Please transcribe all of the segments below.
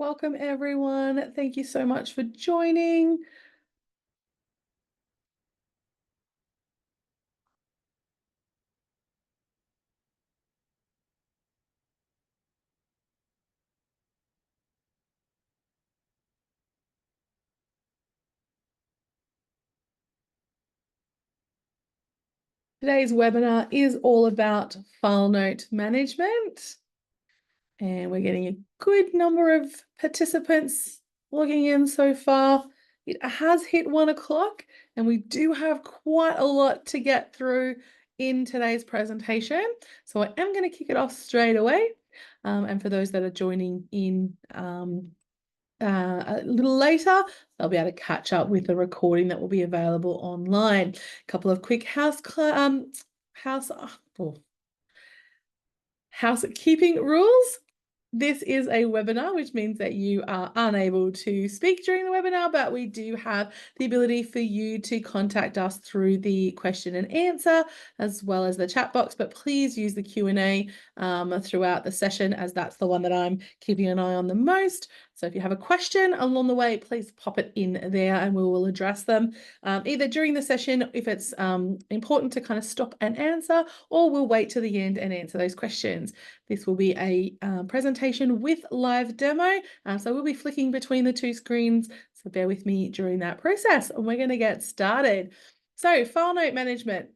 Welcome, everyone. Thank you so much for joining. Today's webinar is all about file note management, and we're getting a good number of participants logging in so far. It has hit 1 o'clock, and we do have quite a lot to get through in today's presentation. So I am going to kick it off straight away. And for those that are joining in a little later, they'll be able to catch up with the recording that will be available online. A couple of quick housekeeping rules. This is a webinar, which means that you are unable to speak during the webinar, but we do have the ability for you to contact us through the question and answer, as well as the chat box. But please use the Q&A throughout the session, as that's the one that I'm keeping an eye on the most. So if you have a question along the way, please pop it in there and we will address them either during the session if it's important to kind of stop and answer, or we'll wait to the end and answer those questions. This will be a presentation with live demo, so we'll be flicking between the two screens, so bear with me during that process, and we're going to get started. So file note management.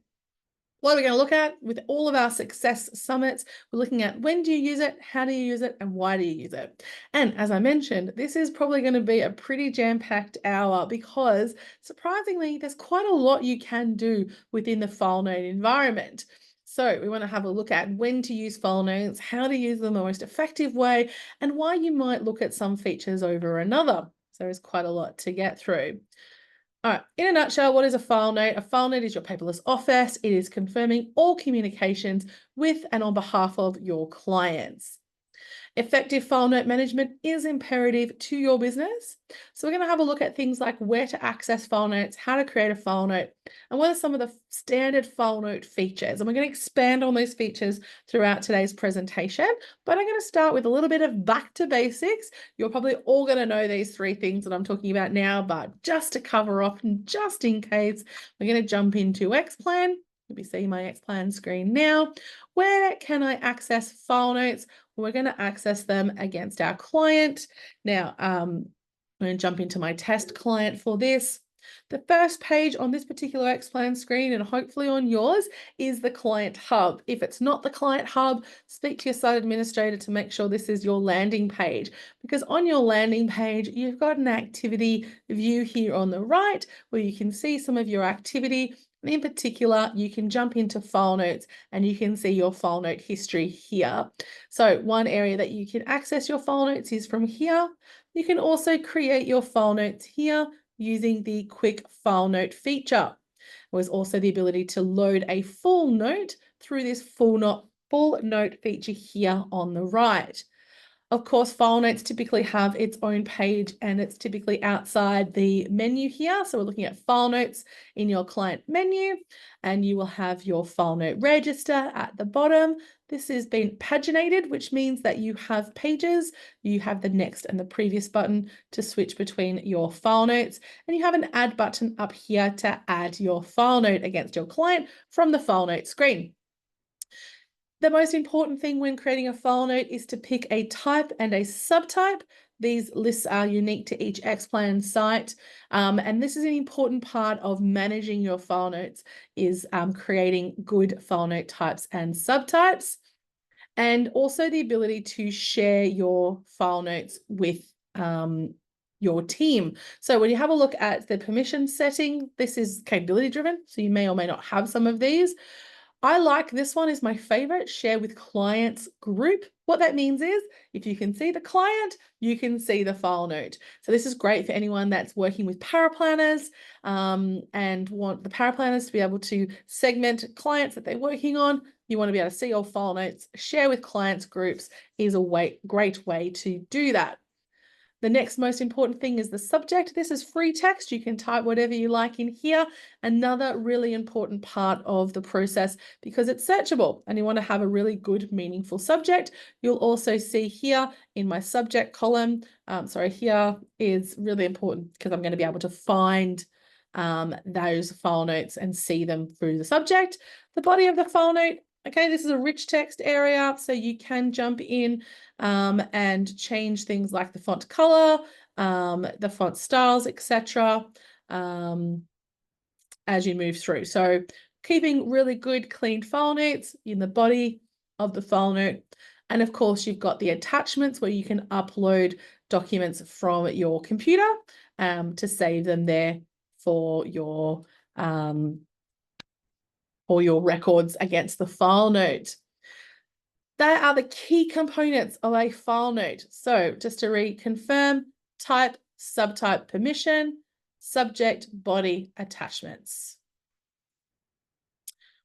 What are we going to look at with all of our success summits? We're looking at when do you use it, how do you use it, and why do you use it? And as I mentioned, this is probably going to be a pretty jam-packed hour because surprisingly, there's quite a lot you can do within the file note environment. So we want to have a look at when to use file notes, how to use them the most effective way, and why you might look at some features over another. So there's quite a lot to get through. All right, in a nutshell, what is a file note? A file note is your paperless office. It is confirming all communications with and on behalf of your clients. Effective file note management is imperative to your business. So we're going to have a look at things like where to access file notes, how to create a file note, and what are some of the standard file note features. And we're going to expand on those features throughout today's presentation, but I'm going to start with a little bit of back to basics. You're probably all going to know these three things that I'm talking about now, but just to cover off and just in case, we're going to jump into XPLAN. You'll be seeing my XPLAN screen now. Where can I access file notes? We're going to access them against our client. Now, I'm going to jump into my test client for this. The first page on this particular XPLAN screen, and hopefully on yours, is the client hub. If it's not the client hub, speak to your site administrator to make sure this is your landing page, because on your landing page, you've got an activity view here on the right where you can see some of your activity. And in particular, you can jump into file notes and you can see your file note history here. So one area that you can access your file notes is from here. You can also create your file notes here using the quick file note feature. There's also the ability to load a full note through this full note feature here on the right. Of course, file notes typically have its own page and it's typically outside the menu here. So we're looking at file notes in your client menu, and you will have your file note register at the bottom. This has been paginated, which means that you have pages, you have the next and the previous button to switch between your file notes, and you have an add button up here to add your file note against your client from the file note screen. The most important thing when creating a file note is to pick a type and a subtype. These lists are unique to each XPLAN site. And this is an important part of managing your file notes, is creating good file note types and subtypes, and also the ability to share your file notes with your team. So when you have a look at the permission setting, this is capability driven, so you may or may not have some of these. I like this one, is my favorite, share with clients group. What that means is if you can see the client, you can see the file note. So this is great for anyone that's working with paraplanners and want the paraplanners to be able to segment clients that they're working on. You want to be able to see your file notes. Share with clients groups is a great way to do that. The next most important thing is the subject. This is free text. You can type whatever you like in here. Another really important part of the process because it's searchable and you want to have a really good, meaningful subject. You'll also see here in my subject column, here is really important because I'm going to be able to find those file notes and see them through the subject. The body of the file note, okay, this is a rich text area, so you can jump in and change things like the font color, the font styles, etc. As you move through. So keeping really good clean file notes in the body of the file note. And of course, you've got the attachments where you can upload documents from your computer to save them there for your records against the file note. They are the key components of a file note. So just to reconfirm, type, subtype, permission, subject, body, attachments.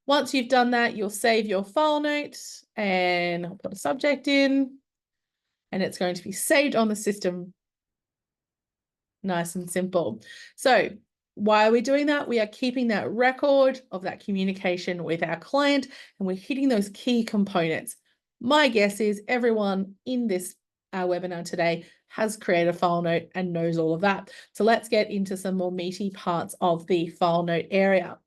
Once you've done that, you'll save your file note and I'll put a subject in and it's going to be saved on the system. Nice and simple. So why are we doing that? We are keeping that record of that communication with our client and we're hitting those key components. My guess is everyone in this webinar today has created a file note and knows all of that. So let's get into some more meaty parts of the file note area.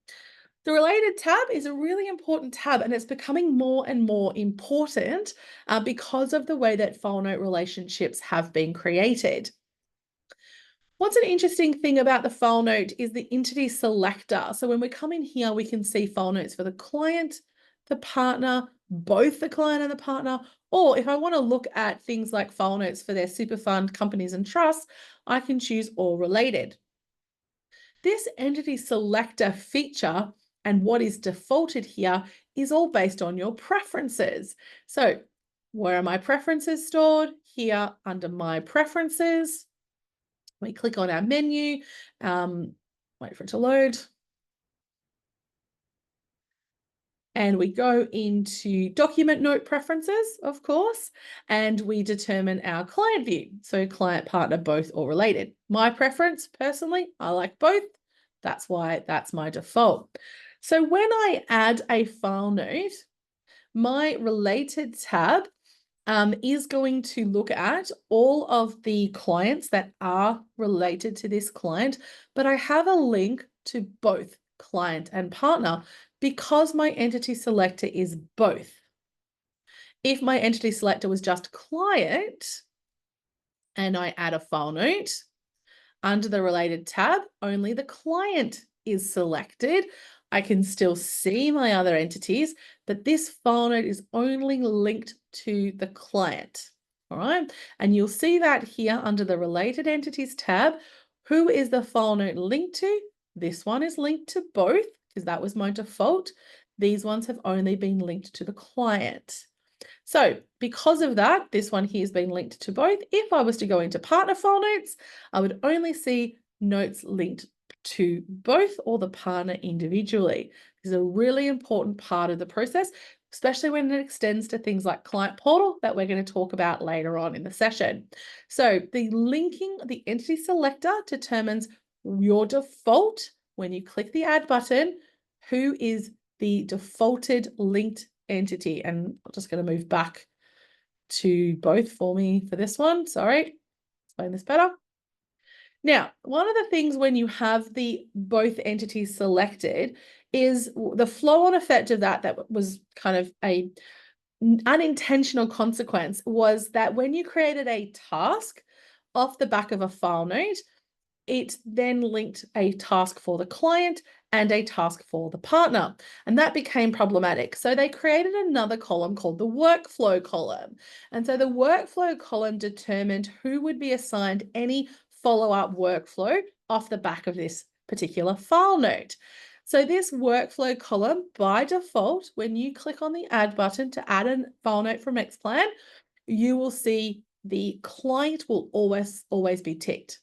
The related tab is a really important tab and it's becoming more and more important because of the way that file note relationships have been created. What's an interesting thing about the file note is the entity selector. So when we come in here, we can see file notes for the client, the partner, both the client and the partner, or if I want to look at things like file notes for their super fund, companies and trusts, I can choose all related. This entity selector feature and what is defaulted here is all based on your preferences. So where are my preferences stored? Here under my preferences. We click on our menu, wait for it to load. And we go into document note preferences, of course, and we determine our client view. So client, partner, both or related. My preference, personally, I like both. That's why that's my default. So when I add a file note, my related tab is going to look at all of the clients that are related to this client, but I have a link to both client and partner because my entity selector is both. If my entity selector was just client and I add a file note, under the related tab, only the client is selected. I can still see my other entities, but this file note is only linked to the client. All right. And you'll see that here under the related entities tab. Who is the file note linked to? This one is linked to both because that was my default. These ones have only been linked to the client. So because of that, this one here has been linked to both. If I was to go into partner file notes, I would only see notes linked to both or the partner individually. This is a really important part of the process, especially when it extends to things like client portal that we're going to talk about later on in the session. So the linking, the entity selector determines your default when you click the add button, who is the defaulted linked entity. And I'm just going to move back to both for me for this one. Sorry, explain this better. Now, one of the things when you have the both entities selected is the flow-on effect of that was kind of a unintentional consequence was that when you created a task off the back of a file note, it then linked a task for the client and a task for the partner. And that became problematic. So they created another column called the workflow column. And so the workflow column determined who would be assigned any follow-up workflow off the back of this particular file note. So this workflow column, by default, when you click on the add button to add a file note from XPLAN, you will see the client will always be ticked.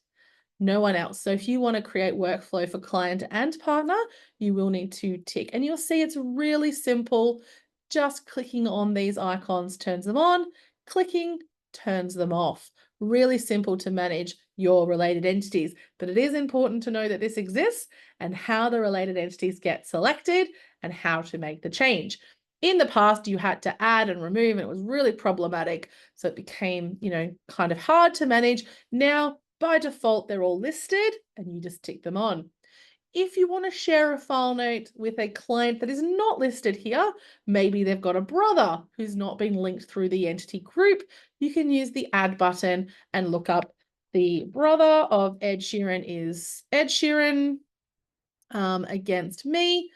No one else. So if you want to create workflow for client and partner, you will need to tick. And you'll see it's really simple. Just clicking on these icons turns them on, clicking turns them off. Really simple to manage your related entities, but it is important to know that this exists and how the related entities get selected and how to make the change. In the past, you had to add and remove, and it was really problematic. So it became, kind of hard to manage. Now, by default, they're all listed and you just tick them on. If you want to share a file note with a client that is not listed here, maybe they've got a brother who's not been linked through the entity group, you can use the add button and look up the brother of Ed Sheeran is Ed Sheeran against me,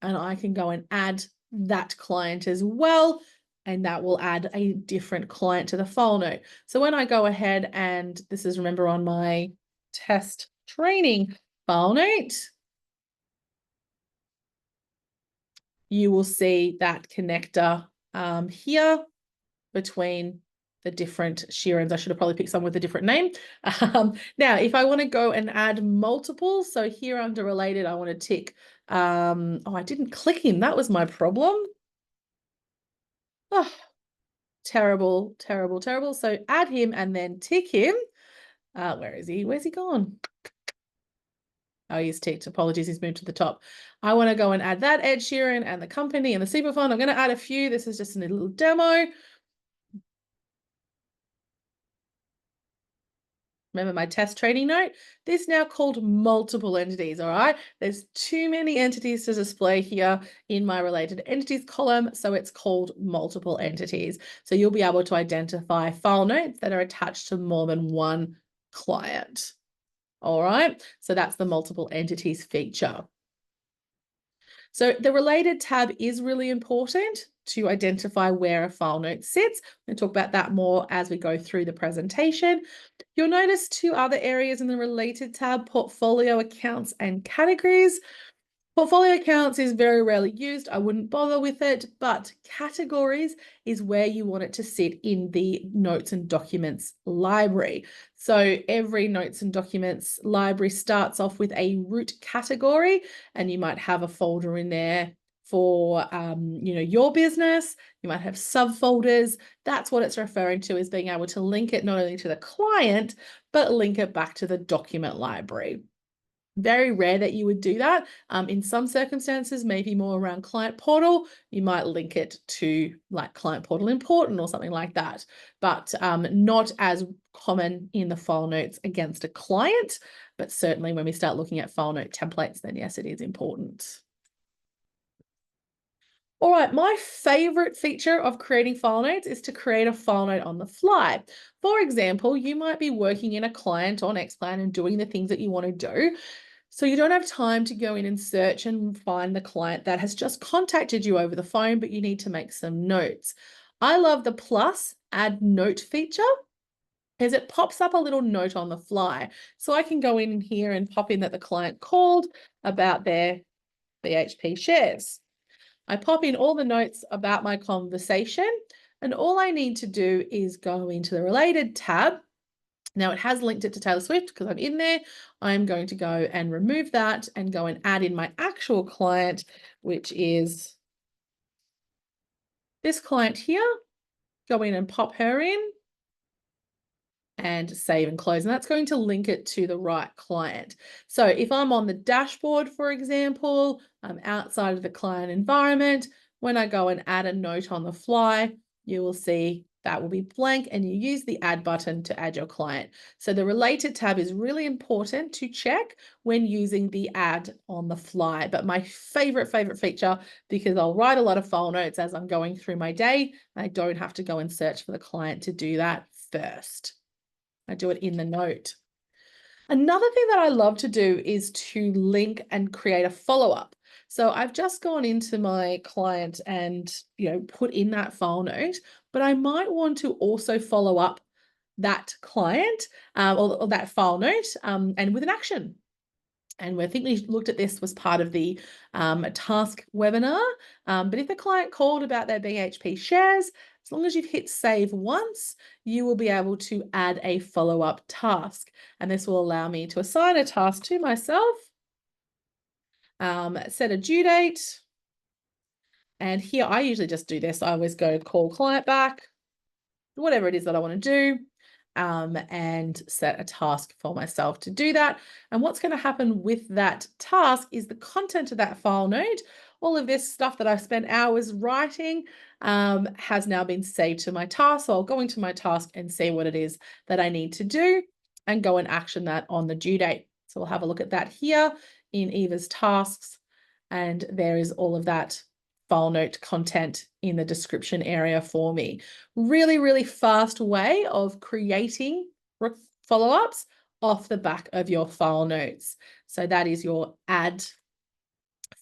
and I can go and add that client as well, and that will add a different client to the file note. So when I go ahead and this is, remember, on my test training file note, you will see that connector here between the different Sheerans. I should have probably picked some with a different name. Now, if I want to go and add multiple, so here under related, I want to tick, oh, I didn't click him. That was my problem. Oh, terrible, terrible, terrible. So add him and then tick him. Where is he? Where's he gone? Oh, he's ticked. Apologies, he's moved to the top. I want to go and add that Ed Sheeran and the company and the super fund. I'm going to add a few. This is just a little demo. Remember my test training note? This now called multiple entities, all right? There's too many entities to display here in my related entities column, so it's called multiple entities. So you'll be able to identify file notes that are attached to more than one client. All right, so that's the multiple entities feature. So the related tab is really important to identify where a file note sits. We'll talk about that more as we go through the presentation. You'll notice two other areas in the related tab: portfolio accounts and categories. Portfolio accounts is very rarely used. I wouldn't bother with it, but categories is where you want it to sit in the notes and documents library. So every notes and documents library starts off with a root category, and you might have a folder in there for your business. You might have subfolders. That's what it's referring to, is being able to link it not only to the client, but link it back to the document library. Very rare that you would do that. In some circumstances, maybe more around client portal, you might link it to like client portal important or something like that, but not as common in the file notes against a client. But certainly when we start looking at file note templates, then yes, it is important. All right, my favorite feature of creating file notes is to create a file note on the fly. For example, you might be working in a client on XPLAN and doing the things that you want to do. So you don't have time to go in and search and find the client that has just contacted you over the phone, but you need to make some notes. I love the plus add note feature, as it pops up a little note on the fly. So I can go in here and pop in that the client called about their BHP shares. I pop in all the notes about my conversation, and all I need to do is go into the related tab. Now it has linked it to Taylor Swift because I'm in there. I'm going to go and remove that and go and add in my actual client, which is this client here. Go in and pop her in and save and close. And that's going to link it to the right client. So if I'm on the dashboard, for example, I'm outside of the client environment. When I go and add a note on the fly, you will see that will be blank, and you use the add button to add your client. So the related tab is really important to check when using the add on the fly. But my favorite feature, because I'll write a lot of file notes as I'm going through my day, and I don't have to go and search for the client to do that first. I do it in the note. Another thing that I love to do is to link and create a follow-up. So I've just gone into my client and, put in that file note, but I might want to also follow up that client or that file note and with an action. And I think we looked at this was part of the task webinar. But if the client called about their BHP shares, as long as you've hit save once, you will be able to add a follow-up task. And this will allow me to assign a task to myself, set a due date. And here I usually just do this. I always go call client back, whatever it is that I want to do. and set a task for myself to do that. And what's going to happen with that task is the content of that file note, all of this stuff that I've spent hours writing, has now been saved to my task. So I'll go into my task and see what it is that I need to do and go and action that on the due date. So we'll have a look at that here in Eva's tasks. And there is all of that file note content in the description area for me. Really, really fast way of creating follow-ups off the back of your file notes. So that is your add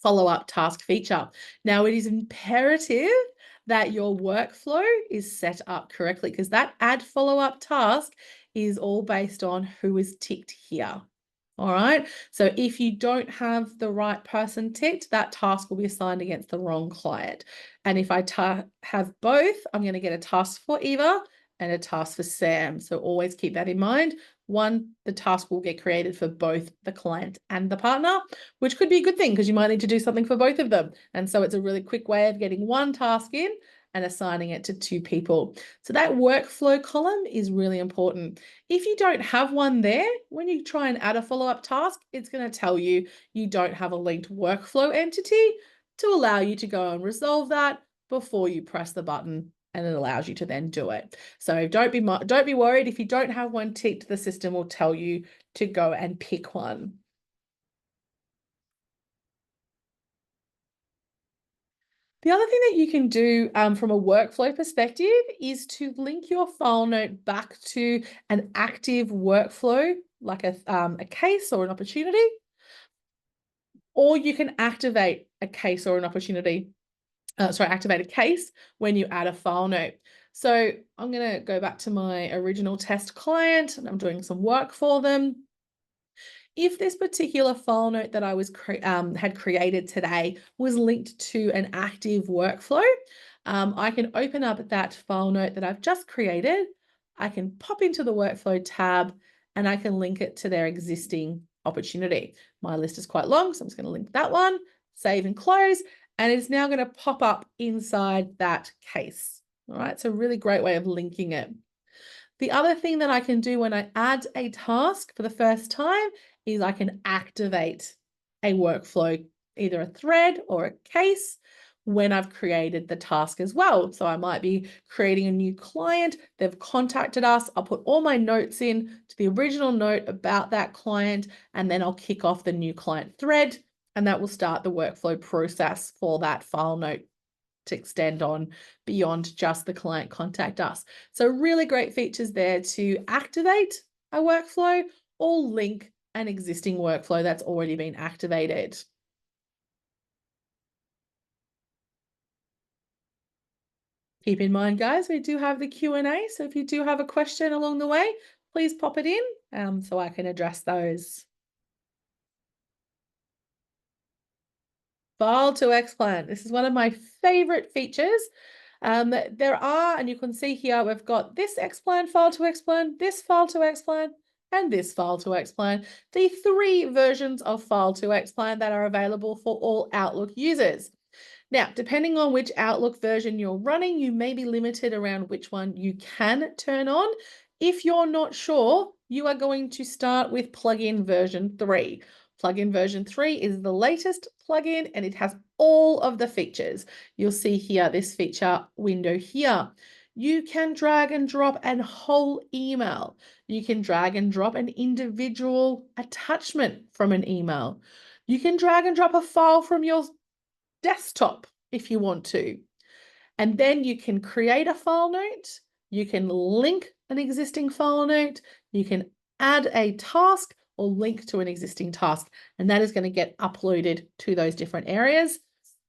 follow-up task feature. Now, it is imperative that your workflow is set up correctly, because that add follow-up task is all based on who is ticked here. All right. So if you don't have the right person ticked, that task will be assigned against the wrong client. And if I have both, I'm going to get a task for Eva and a task for Sam. So always keep that in mind. One, the task will get created for both the client and the partner, which could be a good thing because you might need to do something for both of them. And so it's a really quick way of getting one task in and assigning it to two people. So that workflow column is really important. If you don't have one there, when you try and add a follow-up task, it's going to tell you you don't have a linked workflow entity to allow you to go and resolve that before you press the button, and it allows you to then do it. So don't be worried if you don't have one ticked. The system will tell you to go and pick one. The other thing that you can do from a workflow perspective is to link your file note back to an active workflow, like a case or an opportunity, or you can activate a case or an opportunity. Activate a case when you add a file note. So I'm going to go back to my original test client and I'm doing some work for them. If this particular file note that I was had created today was linked to an active workflow, I can open up that file note that I've just created. I can pop into the workflow tab and I can link it to their existing opportunity. My list is quite long, so I'm just going to link that one, save and close, and it's now going to pop up inside that case. All right, so really great way of linking it. The other thing that I can do when I add a task for the first time is I can activate a workflow, either a thread or a case, when I've created the task as well. So I might be creating a new client, they've contacted us, I'll put all my notes in to the original note about that client, and then I'll kick off the new client thread, and that will start the workflow process for that file note to extend on beyond just the client contact us. So really great features there to activate a workflow or link an existing workflow that's already been activated. Keep in mind, guys, we do have the Q&A. So if you do have a question along the way, please pop it in so I can address those. File to XPLAN. This is one of my favorite features. There are, and you can see here, we've got this XPLAN file to XPLAN, this file to XPLAN, and this file to XPLAN, the 3 versions of file to XPLAN that are available for all Outlook users. Now, depending on which Outlook version you're running, you may be limited around which one you can turn on. If you're not sure, you are going to start with plugin version 3. Plugin version 3 is the latest plugin and it has all of the features. You'll see here this feature window here. You can drag and drop a whole email. You can drag and drop an individual attachment from an email. You can drag and drop a file from your desktop if you want to. And then you can create a file note. You can link an existing file note. You can add a task or link to an existing task, and that is going to get uploaded to those different areas.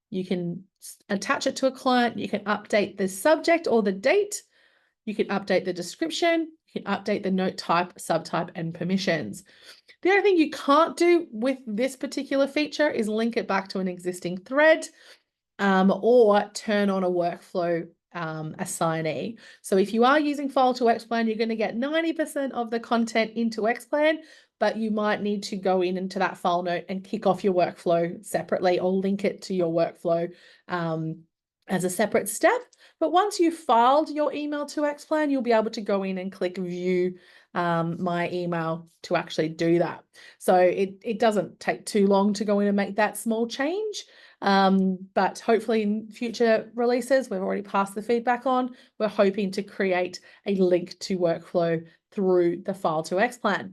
You can attach it to a client. You can update the subject or the date. You can update the description. You can update the note type, subtype, and permissions. The only thing you can't do with this particular feature is link it back to an existing thread or turn on a workflow assignee. So if you are using File to XPLAN, you're going to get 90% of the content into XPLAN, but you might need to go into that file note and kick off your workflow separately or link it to your workflow as a separate step. But once you've filed your email to XPLAN, you'll be able to go in and click view my email to actually do that. So it doesn't take too long to go in and make that small change. But hopefully in future releases, we've already passed the feedback on, we're hoping to create a link to workflow through the file to XPLAN.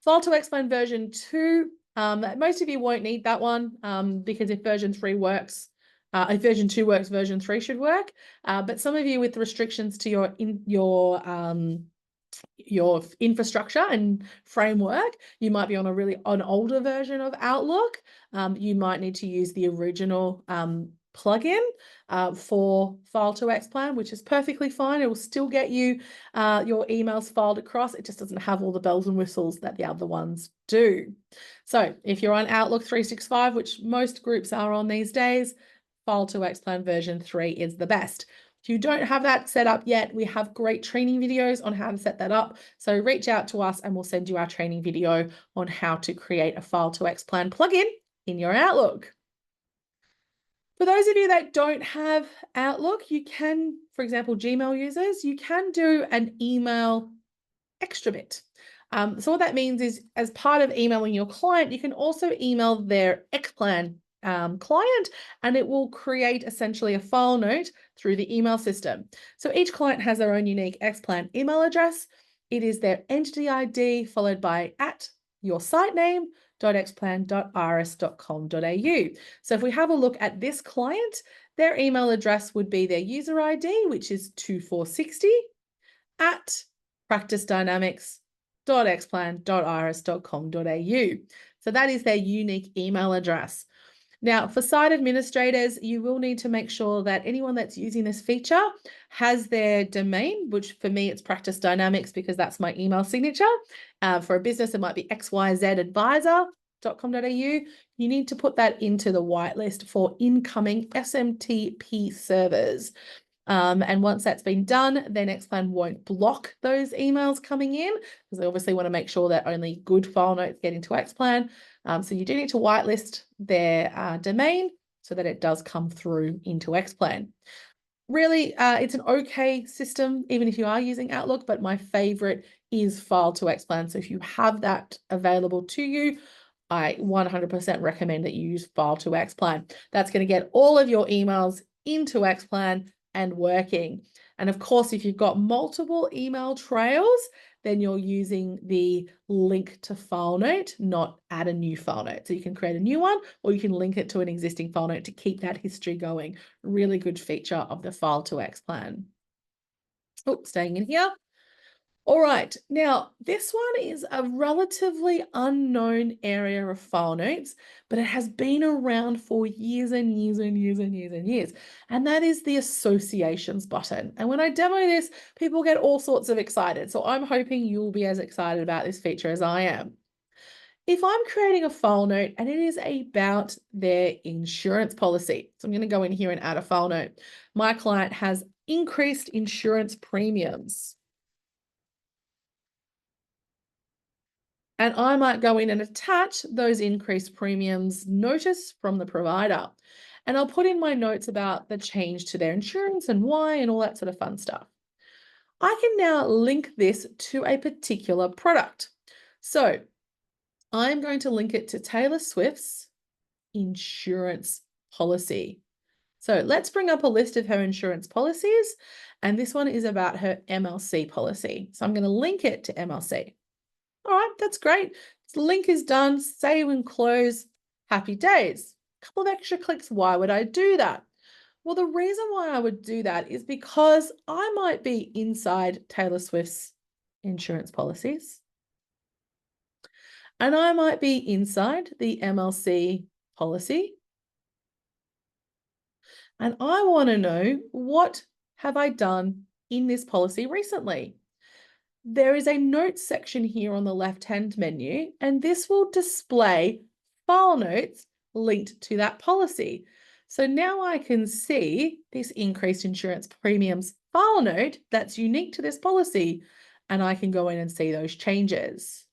File to XPLAN version 2, most of you won't need that one because if version 3 works, if version 2 works, version 3 should work. But some of you with restrictions to your infrastructure and framework, you might be on an older version of Outlook. You might need to use the original plugin for File to XPLAN, which is perfectly fine. It will still get you your emails filed across. It just doesn't have all the bells and whistles that the other ones do. So if you're on Outlook 365, which most groups are on these days, File to XPLAN version 3 is the best. If you don't have that set up yet, we have great training videos on how to set that up. So reach out to us and we'll send you our training video on how to create a File to XPLAN plugin in your Outlook. For those of you that don't have Outlook, you can, for example, Gmail users, you can do an email extra bit. So what that means is as part of emailing your client, you can also email their XPLAN client, and it will create essentially a file note through the email system. So each client has their own unique XPLAN email address. It is their entity ID followed by @your site name .xplan.iris.com.au. So if we have a look at this client, their email address would be their user ID, which is 2460 @practicedynamics.xplan.iris.com.au. So that is their unique email address. Now, for site administrators, you will need to make sure that anyone that's using this feature has their domain, which for me, it's Practice Dynamics because that's my email signature. For a business, it might be xyzadvisor.com.au. You need to put that into the whitelist for incoming SMTP servers. And once that's been done, then XPLAN won't block those emails coming in because they obviously want to make sure that only good file notes get into XPLAN. So you do need to whitelist their domain so that it does come through into XPLAN. Really, it's an okay system, even if you are using Outlook, but my favorite is File to XPLAN. So if you have that available to you, I 100% recommend that you use File to XPLAN. That's going to get all of your emails into XPLAN and working. And of course, if you've got multiple email trails, then you're using the link to file note, not add a new file note. So you can create a new one, or you can link it to an existing file note to keep that history going. Really good feature of the File to XPLAN. Oh, staying in here. All right, now this one is a relatively unknown area of file notes, but it has been around for years and years and years and years and years. And that is the associations button. And when I demo this, people get all sorts of excited. So I'm hoping you'll be as excited about this feature as I am. If I'm creating a file note and it is about their insurance policy, so I'm going to go in here and add a file note. My client has increased insurance premiums. And I might go in and attach those increased premiums notice from the provider. And I'll put in my notes about the change to their insurance and why and all that sort of fun stuff. I can now link this to a particular product. So I'm going to link it to Taylor Swift's insurance policy. So let's bring up a list of her insurance policies. And this one is about her MLC policy. So I'm going to link it to MLC. All right, that's great. The link is done. Save and close. Happy days. A couple of extra clicks. Why would I do that? Well, the reason why I would do that is because I might be inside Taylor Swift's insurance policies. And I might be inside the MLC policy. And I want to know, what have I done in this policy recently? There is a notes section here on the left-hand menu, and this will display file notes linked to that policy. So now I can see this increased insurance premiums file note that's unique to this policy, and I can go in and see those changes.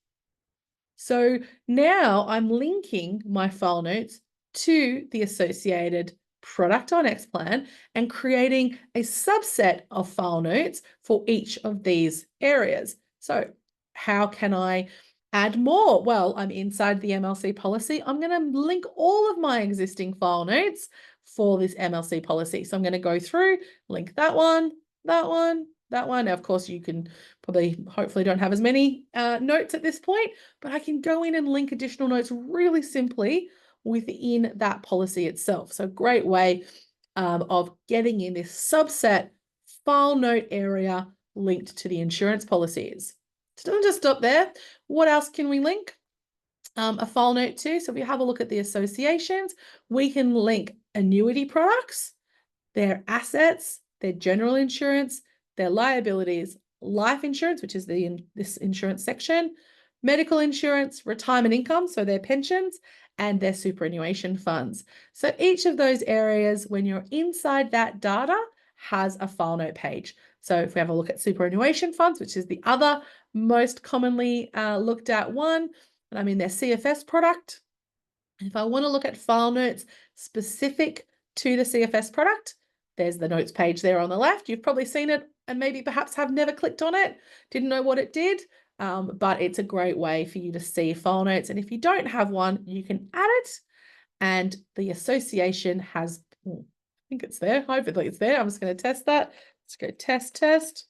So now I'm linking my file notes to the associated product on XPLAN and creating a subset of file notes for each of these areas. So how can I add more? Well, I'm inside the MLC policy. I'm going to link all of my existing file notes for this MLC policy. So I'm going to go through, link that one, that one, that one. Now, of course, you can probably, hopefully don't have as many notes at this point, but I can go in and link additional notes really simply within that policy itself. So great way of getting in this subset file note area linked to the insurance policies. It doesn't just stop there. What else can we link a file note to? So if we have a look at the associations, we can link annuity products, their assets, their general insurance, their liabilities, life insurance, which is this insurance section, medical insurance, retirement income, so their pensions, and their superannuation funds. So each of those areas, when you're inside that data, has a file note page. So if we have a look at superannuation funds, which is the other most commonly looked at one, and I'm in their CFS product. If I want to look at file notes specific to the CFS product, there's the notes page there on the left. You've probably seen it and maybe perhaps have never clicked on it, didn't know what it did, but it's a great way for you to see file notes. And if you don't have one, you can add it, and the association has, I think it's there. Hopefully it's there. I'm just going to test that. Let's go test.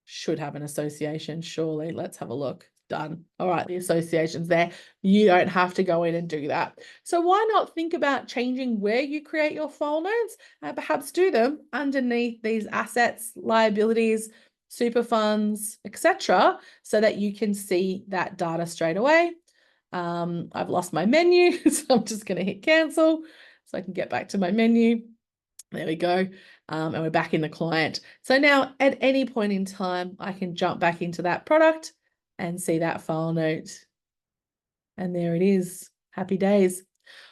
Should have an association, surely. Let's have a look. Done. All right, the association's there. You don't have to go in and do that. So why not think about changing where you create your file notes and perhaps do them underneath these assets, liabilities, super funds, etc., so that you can see that data straight away. I've lost my menu, so I'm just going to hit cancel so I can get back to my menu. There we go. And we're back in the client. So now at any point in time, I can jump back into that product and see that file note. And there it is. Happy days.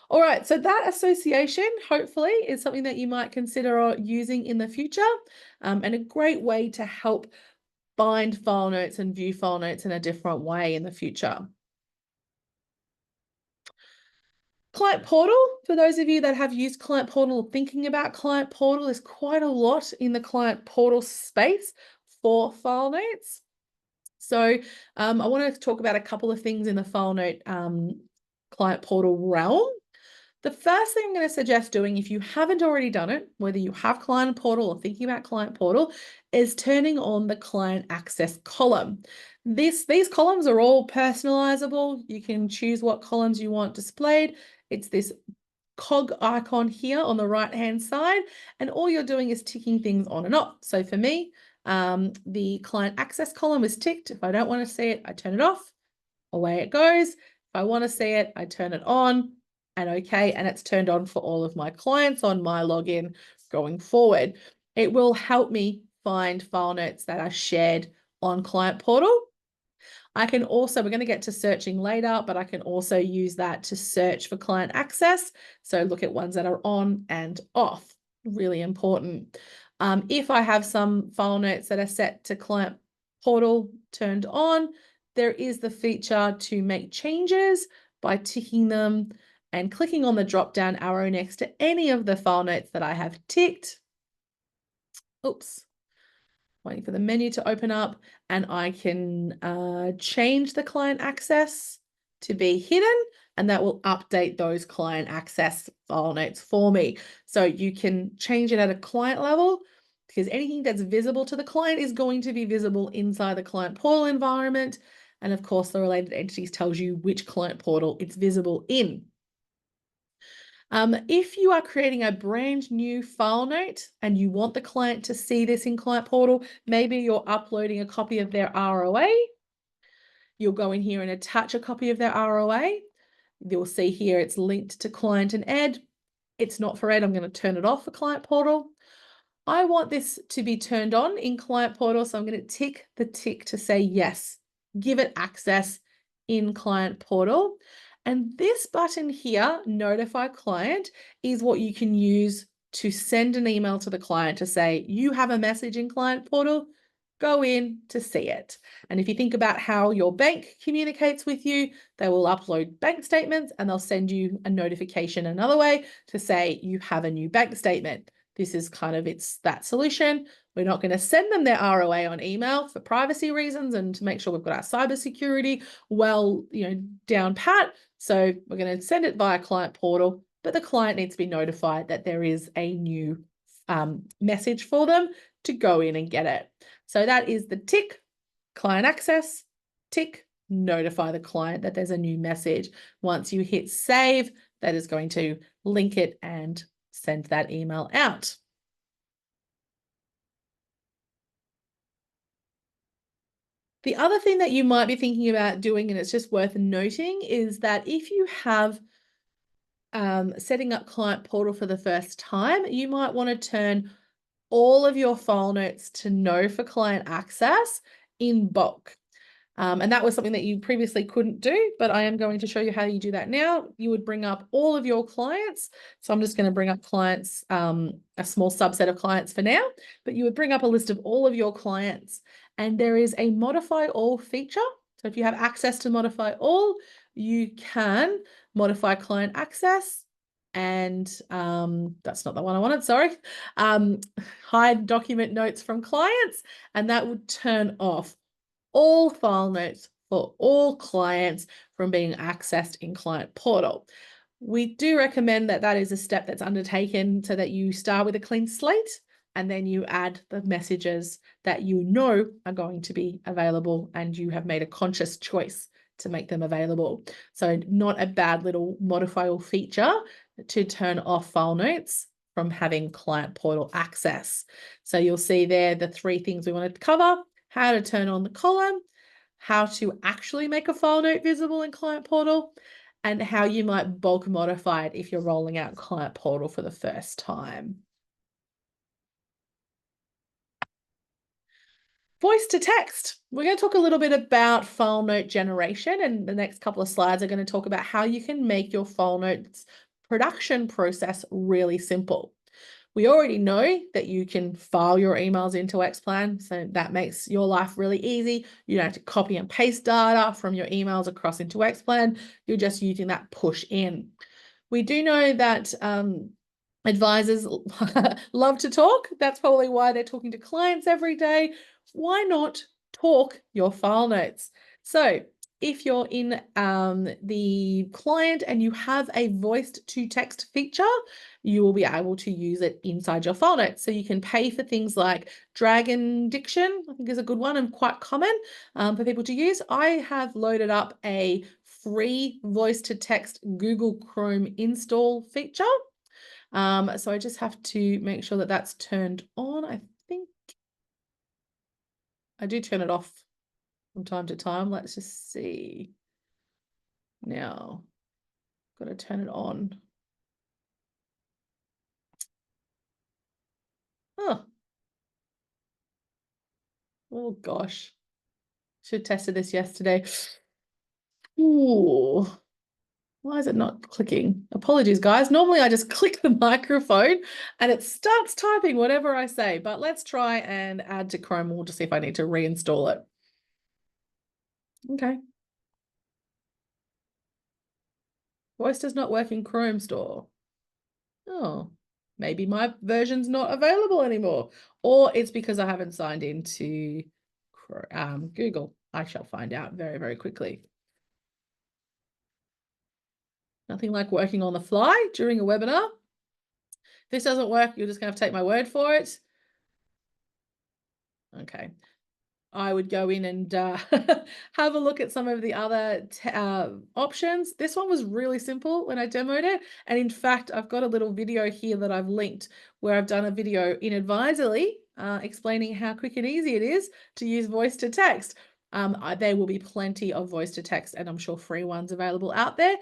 All right, so that association hopefully is something that you might consider using in the future, and a great way to help bind file notes and view file notes in a different way in the future. Client Portal, for those of you that have used Client Portal or thinking about Client Portal, there's quite a lot in the Client Portal space for file notes. So I want to talk about a couple of things in the file note Client Portal realm. The first thing I'm going to suggest doing, if you haven't already done it, whether you have Client Portal or thinking about Client Portal, is turning on the Client Access column. These columns are all personalizable. You can choose what columns you want displayed. It's this cog icon here on the right-hand side, and all you're doing is ticking things on and off. So for me, the Client Access column is ticked. If I don't want to see it, I turn it off. Away it goes. If I want to see it, I turn it on. And okay, and it's turned on for all of my clients on my login going forward. It will help me find file notes that are shared on Client Portal. I can also, we're going to get to searching later, but I can also use that to search for client access. So look at ones that are on and off, really important. If I have some file notes that are set to Client Portal turned on, there is the feature to make changes by ticking them and clicking on the drop-down arrow next to any of the file notes that I have ticked. Oops. Waiting for the menu to open up, and I can change the client access to be hidden, and that will update those client access file notes for me. So you can change it at a client level, because anything that's visible to the client is going to be visible inside the Client Portal environment. And of course, the related entities tells you which Client Portal it's visible in. If you are creating a brand new file note and you want the client to see this in Client Portal, maybe you're uploading a copy of their ROA. You'll go in here and attach a copy of their ROA. You'll see here it's linked to Client and Ed. It's not for Ed. I'm going to turn it off for Client Portal. I want this to be turned on in Client Portal, so I'm going to tick the tick to say yes, give it access in Client Portal. And this button here, Notify Client, is what you can use to send an email to the client to say, you have a message in Client Portal, go in to see it. And if you think about how your bank communicates with you, they will upload bank statements and they'll send you a notification another way to say you have a new bank statement. This is kind of that solution. We're not going to send them their ROA on email for privacy reasons and to make sure we've got our cybersecurity well, down pat. So we're going to send it via client portal, but the client needs to be notified that there is a new message for them to go in and get it. So that is the tick, client access, tick, notify the client that there's a new message. Once you hit save, that is going to link it and send that email out. The other thing that you might be thinking about doing, and it's just worth noting, is that if you have setting up client portal for the first time, you might want to turn all of your file notes to no for client access in bulk. And that was something that you previously couldn't do, but I am going to show you how you do that now. You would bring up all of your clients. So I'm just going to bring up clients, a small subset of clients for now, but you would bring up a list of all of your clients and there is a modify all feature. So if you have access to modify all, you can modify client access and that's not the one I wanted, sorry. Hide document notes from clients, and that would turn off all file notes for all clients from being accessed in client portal. We do recommend that that is a step that's undertaken so that you start with a clean slate and then you add the messages that you know are going to be available and you have made a conscious choice to make them available. So not a bad little modify all feature to turn off file notes from having client portal access. So you'll see there the 3 things we wanted to cover: how to turn on the column, how to actually make a file note visible in client portal, and how you might bulk modify it if you're rolling out client portal for the first time. Voice to text. We're going to talk a little bit about file note generation, and the next couple of slides are going to talk about how you can make your file notes production process really simple. We already know that you can file your emails into XPLAN, so that makes your life really easy. You don't have to copy and paste data from your emails across into XPLAN. You're just using that push in. We do know that advisors love to talk. That's probably why they're talking to clients every day. Why not talk your file notes? So if you're in the client and you have a voiced to text feature, you will be able to use it inside your file notes. So you can pay for things like Dragon Diction, I think is a good one and quite common for people to use. I have loaded up a free voice to text Google Chrome install feature. So I just have to make sure that that's turned on. I think I do turn it off from time to time. Let's just see. Now, got to turn it on. Oh gosh. Should have tested this yesterday. Ooh. Why is it not clicking? Apologies, guys. Normally I just click the microphone and it starts typing whatever I say, but let's try and add to Chrome. We'll just see if I need to reinstall it. Okay. Voice does not work in Chrome Store. Oh, maybe my version's not available anymore. Or it's because I haven't signed into Google. I shall find out very, very quickly. Nothing like working on the fly during a webinar. If this doesn't work, you're just going to have to take my word for it. Okay. I would go in and have a look at some of the other options. This one was really simple when I demoed it. And in fact, I've got a little video here that I've linked where I've done a video in Advisory explaining how quick and easy it is to use voice to text. There will be plenty of voice to text and I'm sure free ones available out there.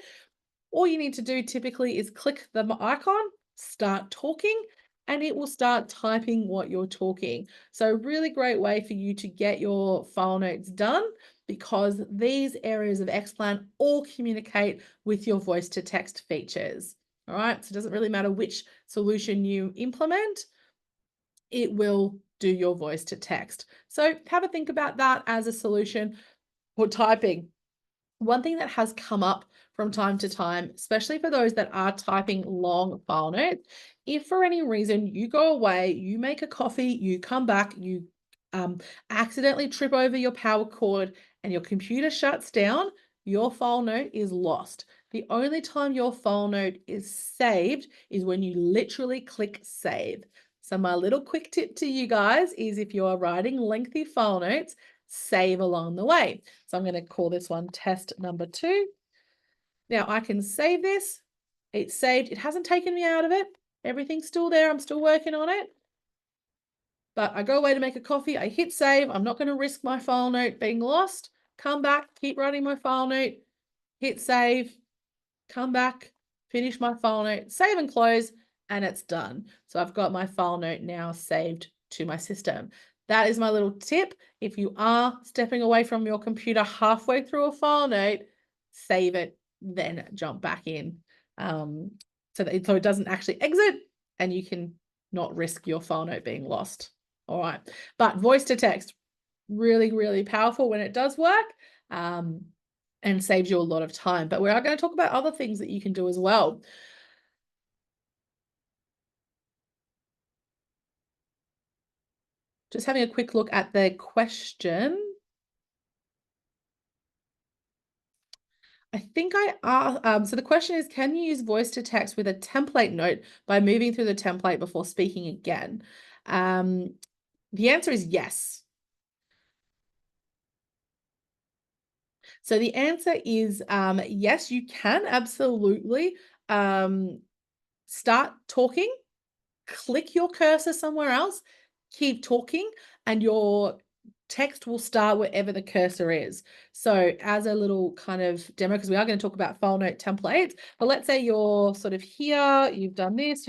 All you need to do typically is click the icon, start talking, and it will start typing what you're talking. So really great way for you to get your file notes done because these areas of XPLAN all communicate with your voice to text features. All right, so it doesn't really matter which solution you implement, it will do your voice to text. So have a think about that as a solution for typing. One thing that has come up from time to time, especially for those that are typing long file notes, if for any reason you go away, you make a coffee, you come back, you accidentally trip over your power cord and your computer shuts down, your file note is lost. The only time your file note is saved is when you literally click save. So my little quick tip to you guys is if you are writing lengthy file notes, save along the way. So I'm going to call this one test number 2. Now I can save this. It's saved. It hasn't taken me out of it. Everything's still there. I'm still working on it. But I go away to make a coffee. I hit save. I'm not going to risk my file note being lost. Come back, keep writing my file note, hit save, come back, finish my file note, save and close, and it's done. So I've got my file note now saved to my system. That is my little tip. If you are stepping away from your computer halfway through a file note, save it, then jump back in so it doesn't actually exit and you can not risk your file note being lost. All right. But voice to text, really, really powerful when it does work. And saves you a lot of time. But we are going to talk about other things that you can do as well. Just having a quick look at the question. I think I asked, so the question is, can you use voice to text with a template note by moving through the template before speaking again? The answer is yes. So the answer is yes, you can absolutely start talking, click your cursor somewhere else, keep talking, and your text will start wherever the cursor is. So as a little kind of demo, because we are going to talk about file note templates, but let's say you're sort of here, you've done this,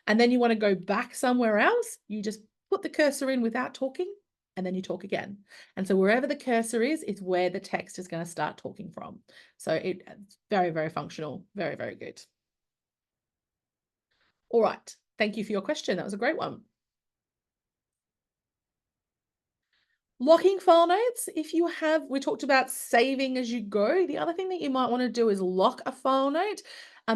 and then you want to go back somewhere else, you just put the cursor in without talking, and then you talk again. And so wherever the cursor is where the text is going to start talking from. So it's very, very functional, very, very good. All right. Thank you for your question. That was a great one. Locking file notes, if you have, we talked about saving as you go. The other thing that you might want to do is lock a file note.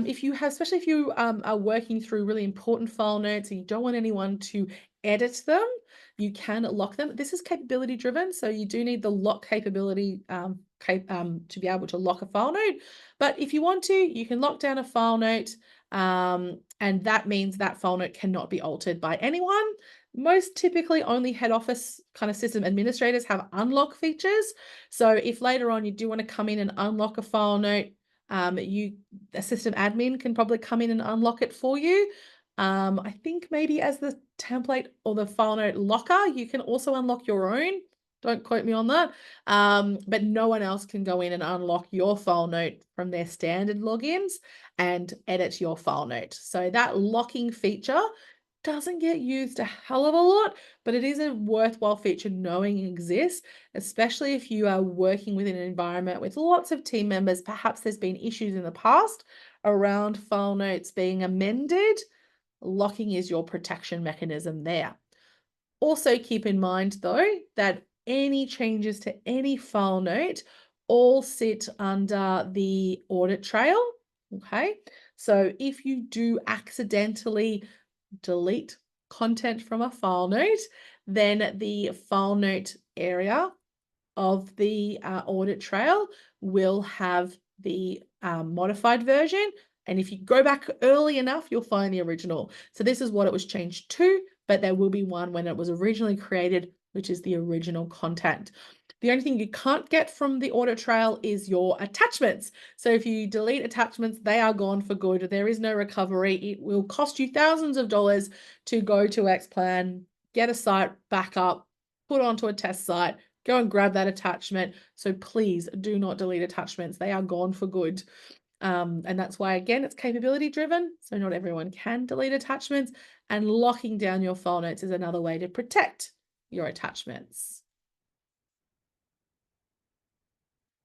If you have, especially if you are working through really important file notes and you don't want anyone to edit them, you can lock them. This is capability driven, so you do need the lock capability to be able to lock a file note. But if you want to, you can lock down a file note, and that means that file note cannot be altered by anyone. Most typically only head office kind of system administrators have unlock features. So if later on you do want to come in and unlock a file note, a system admin can probably come in and unlock it for you. I think maybe as the template or the file note locker, you can also unlock your own. Don't quote me on that. But no one else can go in and unlock your file note from their standard logins and edit your file note. So that locking feature doesn't get used a hell of a lot, but it is a worthwhile feature knowing it exists, especially if you are working within an environment with lots of team members. Perhaps there's been issues in the past around file notes being amended. Locking is your protection mechanism there. Also keep in mind though, that any changes to any file note all sit under the audit trail. Okay. So if you do accidentally delete content from a file note, then the file note area of the audit trail will have the modified version. And if you go back early enough, you'll find the original. So this is what it was changed to, but there will be one when it was originally created, which is the original content. The only thing you can't get from the audit trail is your attachments. So if you delete attachments, they are gone for good. There is no recovery. It will cost you thousands of dollars to go to XPLAN, get a site back up, put onto a test site, go and grab that attachment. So please do not delete attachments. They are gone for good. And that's why, again, it's capability driven. So not everyone can delete attachments, and locking down your file notes is another way to protect your attachments.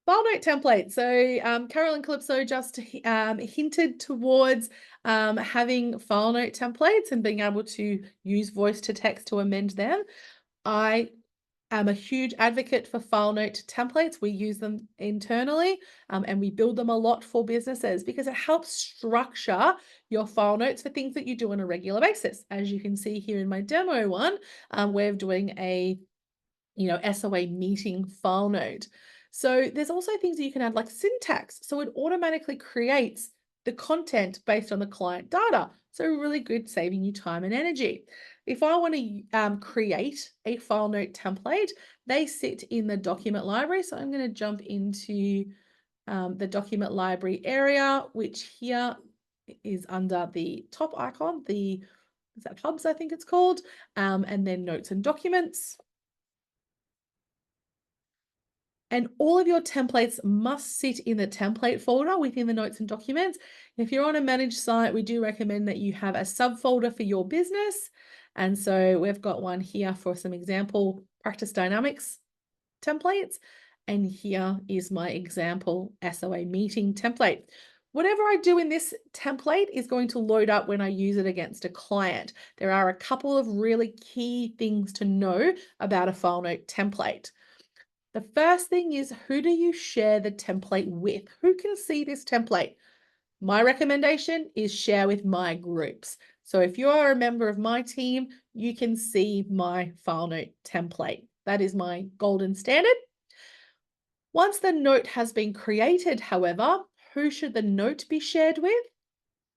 File note template. So Carol and Calypso just hinted towards having file note templates and being able to use voice to text to amend them. I am a huge advocate for file note templates. We use them internally and we build them a lot for businesses because it helps structure your file notes for things that you do on a regular basis. As you can see here in my demo one, we're doing a SOA meeting file note. So there's also things that you can add like syntax. So it automatically creates the content based on the client data. So really good, saving you time and energy. If I want to create a file note template, they sit in the document library. So I'm going to jump into the document library area, which here is under the top icon, is that hubs, I think it's called, and then notes and documents. And all of your templates must sit in the template folder within the notes and documents. If you're on a managed site, we do recommend that you have a subfolder for your business. And so we've got one here for some example practice dynamics templates. And here is my example SOA meeting template. Whatever I do in this template is going to load up when I use it against a client. There are a couple of really key things to know about a file note template. The first thing is, who do you share the template with? Who can see this template? My recommendation is share with my groups. So if you are a member of my team, you can see my file note template. That is my golden standard. Once the note has been created, however, who should the note be shared with?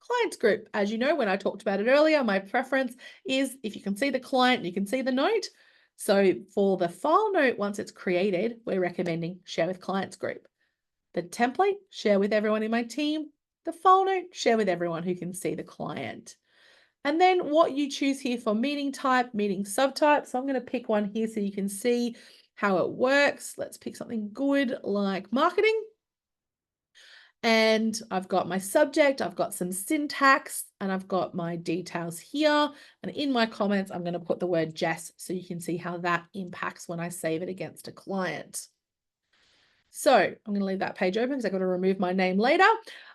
Clients group. As you know, when I talked about it earlier, my preference is if you can see the client, you can see the note. So for the file note, once it's created, we're recommending share with clients group. The template, share with everyone in my team. The file note, share with everyone who can see the client. And then what you choose here for meeting type, meeting subtype. So I'm going to pick one here so you can see how it works. Let's pick something good like marketing. And I've got my subject, I've got some syntax, and I've got my details here. And in my comments, I'm going to put the word Jess so you can see how that impacts when I save it against a client. So I'm going to leave that page open because I've got to remove my name later.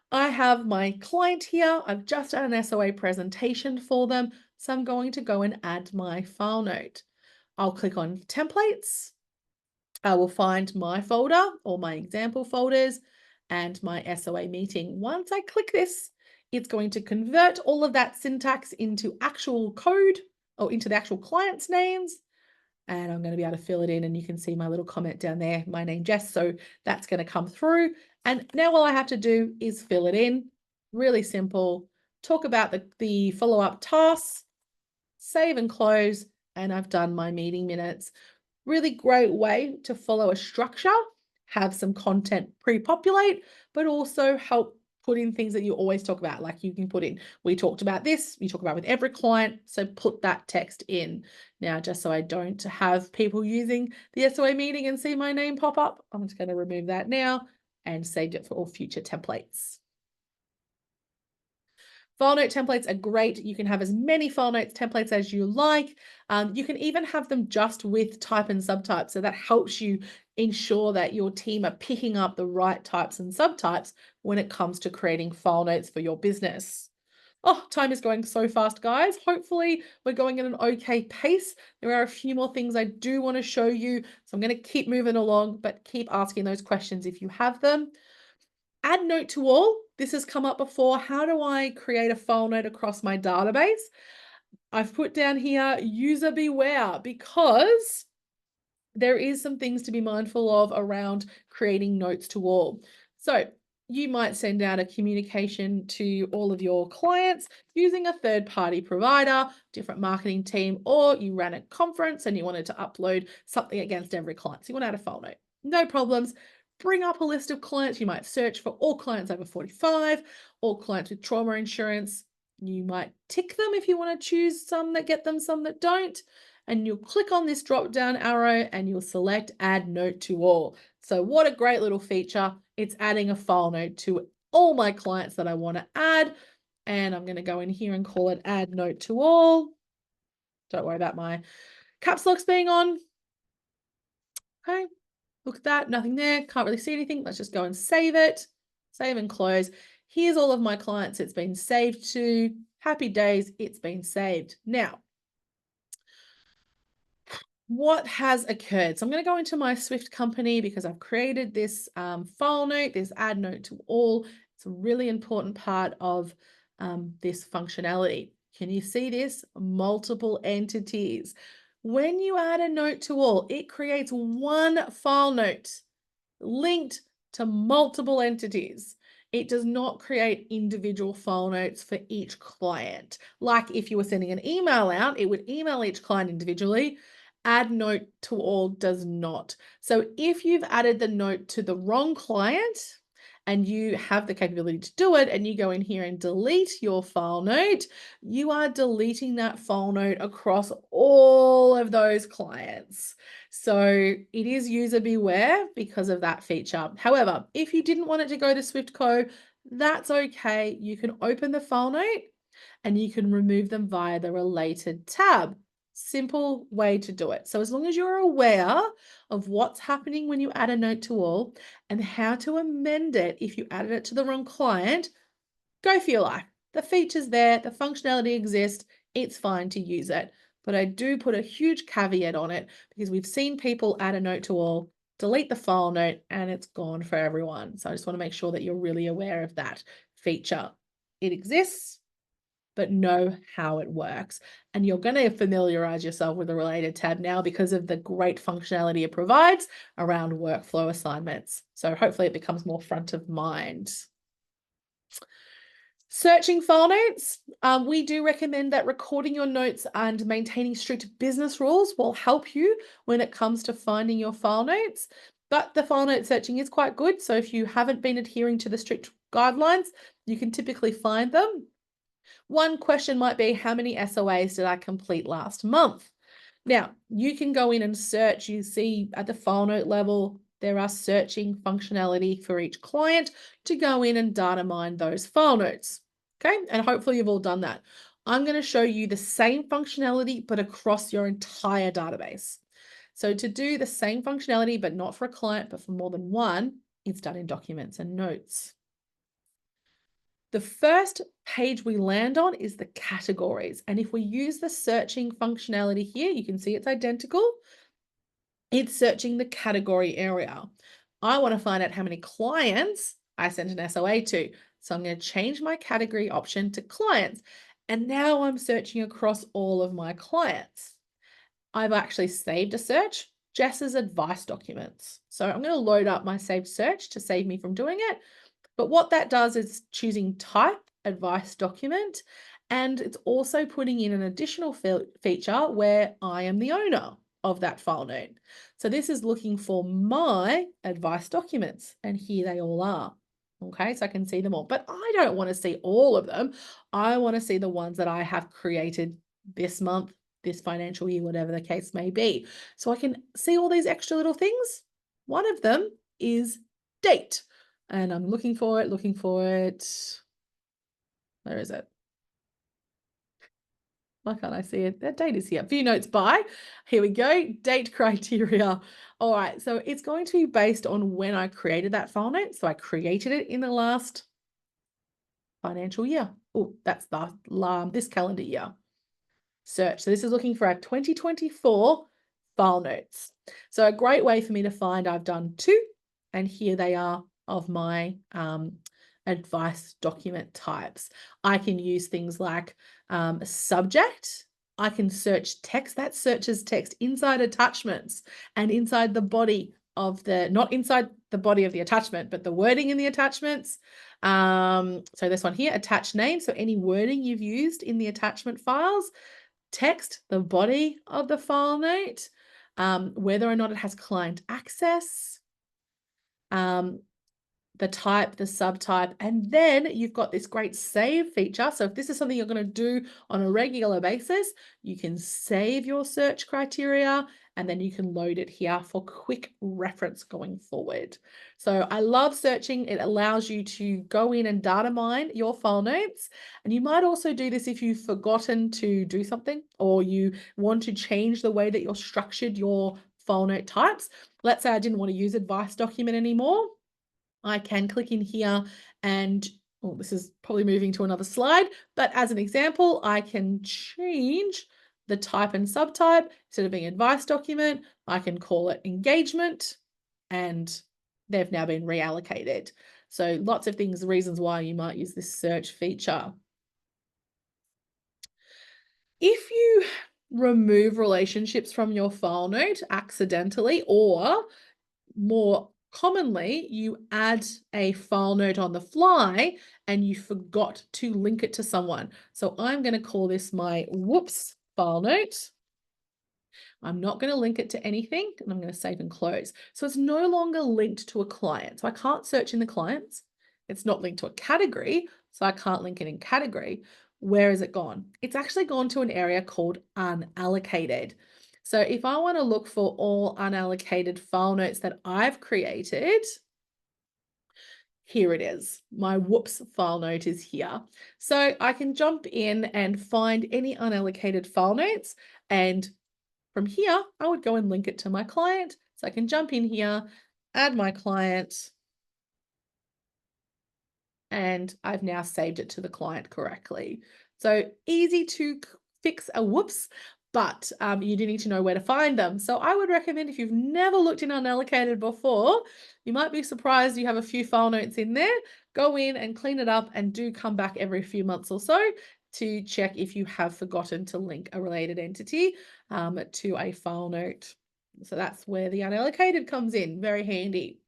I have my client here. I've just done an SOA presentation for them. So I'm going to go and add my file note. I'll click on templates. I will find my folder or my example folders and my SOA meeting. Once I click this, it's going to convert all of that syntax into actual code or into the actual client's names. And I'm going to be able to fill it in, and you can see my little comment down there, my name Jess. So that's going to come through. And now all I have to do is fill it in. Really simple. Talk about the follow-up tasks, save and close, and I've done my meeting minutes. Really great way to follow a structure, have some content pre-populate, but also help put in things that you always talk about. Like you can put in, we talked about this, we talk about with every client, so put that text in. Now, just so I don't have people using the SOA meeting and see my name pop up, I'm just going to remove that now and save it for all future templates. File note templates are great. You can have as many file notes templates as you like. You can even have them just with type and subtype. So that helps you ensure that your team are picking up the right types and subtypes when it comes to creating file notes for your business. Oh, time is going so fast, guys. Hopefully we're going at an okay pace. There are a few more things I do want to show you. So I'm going to keep moving along, but keep asking those questions if you have them. Add note to all. This has come up before. How do I create a file note across my database? I've put down here, user beware, because there is some things to be mindful of around creating notes to all. So you might send out a communication to all of your clients using a third-party provider, different marketing team, or you ran a conference and you wanted to upload something against every client. So you want to add a file note. No problems. Bring up a list of clients. You might search for all clients over 45, all clients with trauma insurance. You might tick them if you want to choose some that get them, some that don't. And you'll click on this drop down arrow and you'll select add note to all. So what a great little feature. It's adding a file note to all my clients that I want to add. And I'm going to go in here and call it add note to all. Don't worry about my caps locks being on. Okay. Look at that, nothing there, can't really see anything. Let's just go and save it, save and close. Here's all of my clients it's been saved to. Happy days, it's been saved. Now, what has occurred? So I'm going to go into my Swift company because I've created this file note, this add note to all. It's a really important part of this functionality. Can you see this? Multiple entities. When you add a note to all, it creates one file note linked to multiple entities. It does not create individual file notes for each client. Like if you were sending an email out, it would email each client individually. Add note to all does not. So if you've added the note to the wrong client and you have the capability to do it and you go in here and delete your file note, you are deleting that file note across all of those clients. So it is user beware because of that feature. However, if you didn't want it to go to Swift Co, that's okay. You can open the file note and you can remove them via the related tab. Simple way to do it. So as long as you're aware of what's happening when you add a note to all and how to amend it if you added it to the wrong client, go for your life. The feature's there, the functionality exists, it's fine to use it. But I do put a huge caveat on it because we've seen people add a note to all, delete the file note, and it's gone for everyone. So I just want to make sure that you're really aware of that feature. It exists, but know how it works. And you're going to familiarize yourself with the related tab now because of the great functionality it provides around workflow assignments. So hopefully it becomes more front of mind. Searching file notes, we do recommend that recording your notes and maintaining strict business rules will help you when it comes to finding your file notes. But the file note searching is quite good. So if you haven't been adhering to the strict guidelines, you can typically find them. One question might be, how many SOAs did I complete last month? Now, you can go in and search. You see at the file note level, there are searching functionality for each client to go in and data mine those file notes. Okay, and hopefully you've all done that. I'm going to show you the same functionality, but across your entire database. So to do the same functionality, but not for a client, but for more than one, it's done in documents and notes. The first page we land on is the categories. And if we use the searching functionality here, you can see it's identical. It's searching the category area. I want to find out how many clients I sent an SOA to. So I'm going to change my category option to clients. And now I'm searching across all of my clients. I've actually saved a search, Jess's advice documents. So I'm going to load up my saved search to save me from doing it. But what that does is choosing type, advice document, and it's also putting in an additional feature where I am the owner of that file note. So this is looking for my advice documents, and here they all are. Okay, so I can see them all, but I don't want to see all of them. I want to see the ones that I have created this month, this financial year, whatever the case may be. So I can see all these extra little things. One of them is date. And I'm looking for it. Where is it? Why can't I see it? That date is here. View notes by. Here we go. Date criteria. All right. So it's going to be based on when I created that file note. So I created it in the last financial year. Oh, that's this calendar year. Search. So this is looking for our 2024 file notes. So a great way for me to find I've done 2, and here they are of my advice document types. I can use things like a subject. I can search text. That searches text inside attachments and inside the body of not inside the body of the attachment, but the wording in the attachments. So this one here, attached name. So any wording you've used in the attachment files, text, the body of the file note, whether or not it has client access, the type, the subtype, and then you've got this great save feature. So if this is something you're going to do on a regular basis, you can save your search criteria and then you can load it here for quick reference going forward. So I love searching. It allows you to go in and data mine your file notes. And you might also do this if you've forgotten to do something or you want to change the way that you're structured your file note types. Let's say I didn't want to use advice document anymore. I can click in here and, well, this is probably moving to another slide, but as an example, I can change the type and subtype. Instead of being advice document, I can call it engagement, and they've now been reallocated. So lots of things, reasons why you might use this search feature. If you remove relationships from your file note accidentally, or more commonly, you add a file note on the fly and you forgot to link it to someone. So I'm going to call this my whoops file note. I'm not going to link it to anything, and I'm going to save and close. So it's no longer linked to a client. So I can't search in the clients. It's not linked to a category, so I can't link it in category. Where has it gone? It's actually gone to an area called unallocated. So if I want to look for all unallocated file notes that I've created, here it is. My whoops file note is here. So I can jump in and find any unallocated file notes, and from here, I would go and link it to my client. So I can jump in here, add my client, and I've now saved it to the client correctly. So easy to fix a whoops, but you do need to know where to find them. So I would recommend, if you've never looked in unallocated before, you might be surprised you have a few file notes in there. Go in and clean it up, and do come back every few months or so to check if you have forgotten to link a related entity to a file note. So that's where the unallocated comes in. Very handy.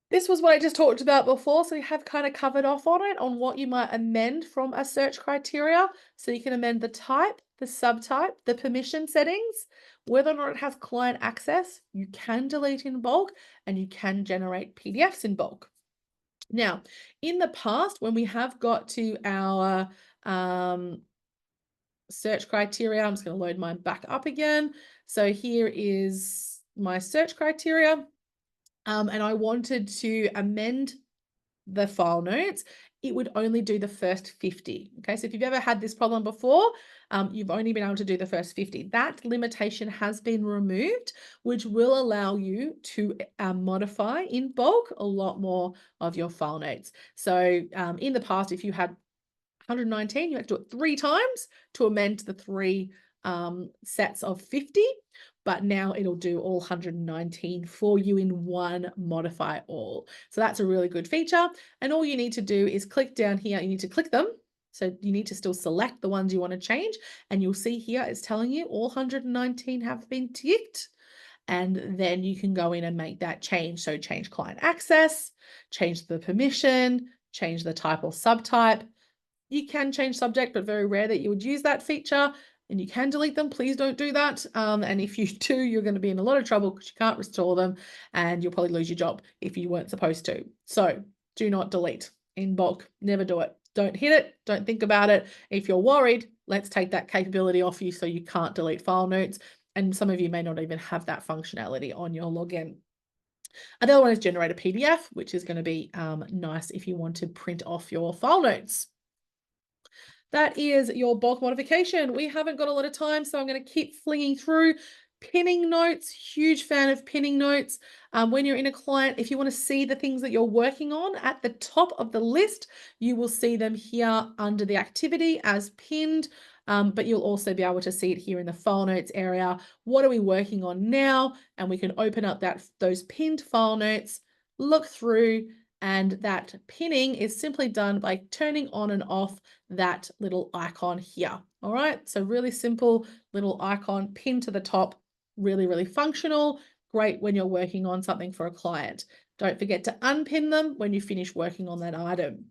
This was what I just talked about before, so you have kind of covered off on it, on what you might amend from a search criteria. So you can amend the type, the subtype, the permission settings, whether or not it has client access. You can delete in bulk, and you can generate PDFs in bulk. Now, in the past, when we have got to our search criteria, I'm just going to load mine back up again. So here is my search criteria. And I wanted to amend the file notes, it would only do the first 50. Okay, so if you've ever had this problem before, you've only been able to do the first 50. That limitation has been removed, which will allow you to modify in bulk a lot more of your file notes. So in the past, if you had 119, you have to do it 3 times to amend the 3 sets of 50, but now it'll do all 119 for you in one modify all. So that's a really good feature. And all you need to do is click down here. You need to click them. So you need to still select the ones you want to change. And you'll see here it's telling you all 119 have been ticked. And then you can go in and make that change. So change client access, change the permission, change the type or subtype. You can change subject, but very rare that you would use that feature, and you can delete them. Please don't do that. And if you do, you're going to be in a lot of trouble because you can't restore them, and you'll probably lose your job if you weren't supposed to. So do not delete in bulk. Never do it. Don't hit it. Don't think about it. If you're worried, let's take that capability off you so you can't delete file notes. And some of you may not even have that functionality on your login. Another one is generate a PDF, which is going to be nice if you want to print off your file notes. That is your bulk modification. We haven't got a lot of time, so I'm going to keep flinging through. Pinning notes, huge fan of pinning notes. When you're in a client, if you want to see the things that you're working on at the top of the list, you will see them here under the activity as pinned, but you'll also be able to see it here in the file notes area. What are we working on now? And we can open up those pinned file notes, look through, and that pinning is simply done by turning on and off that little icon here. All right, so really simple little icon pinned to the top, really, really functional, great when you're working on something for a client. Don't forget to unpin them when you finish working on that item.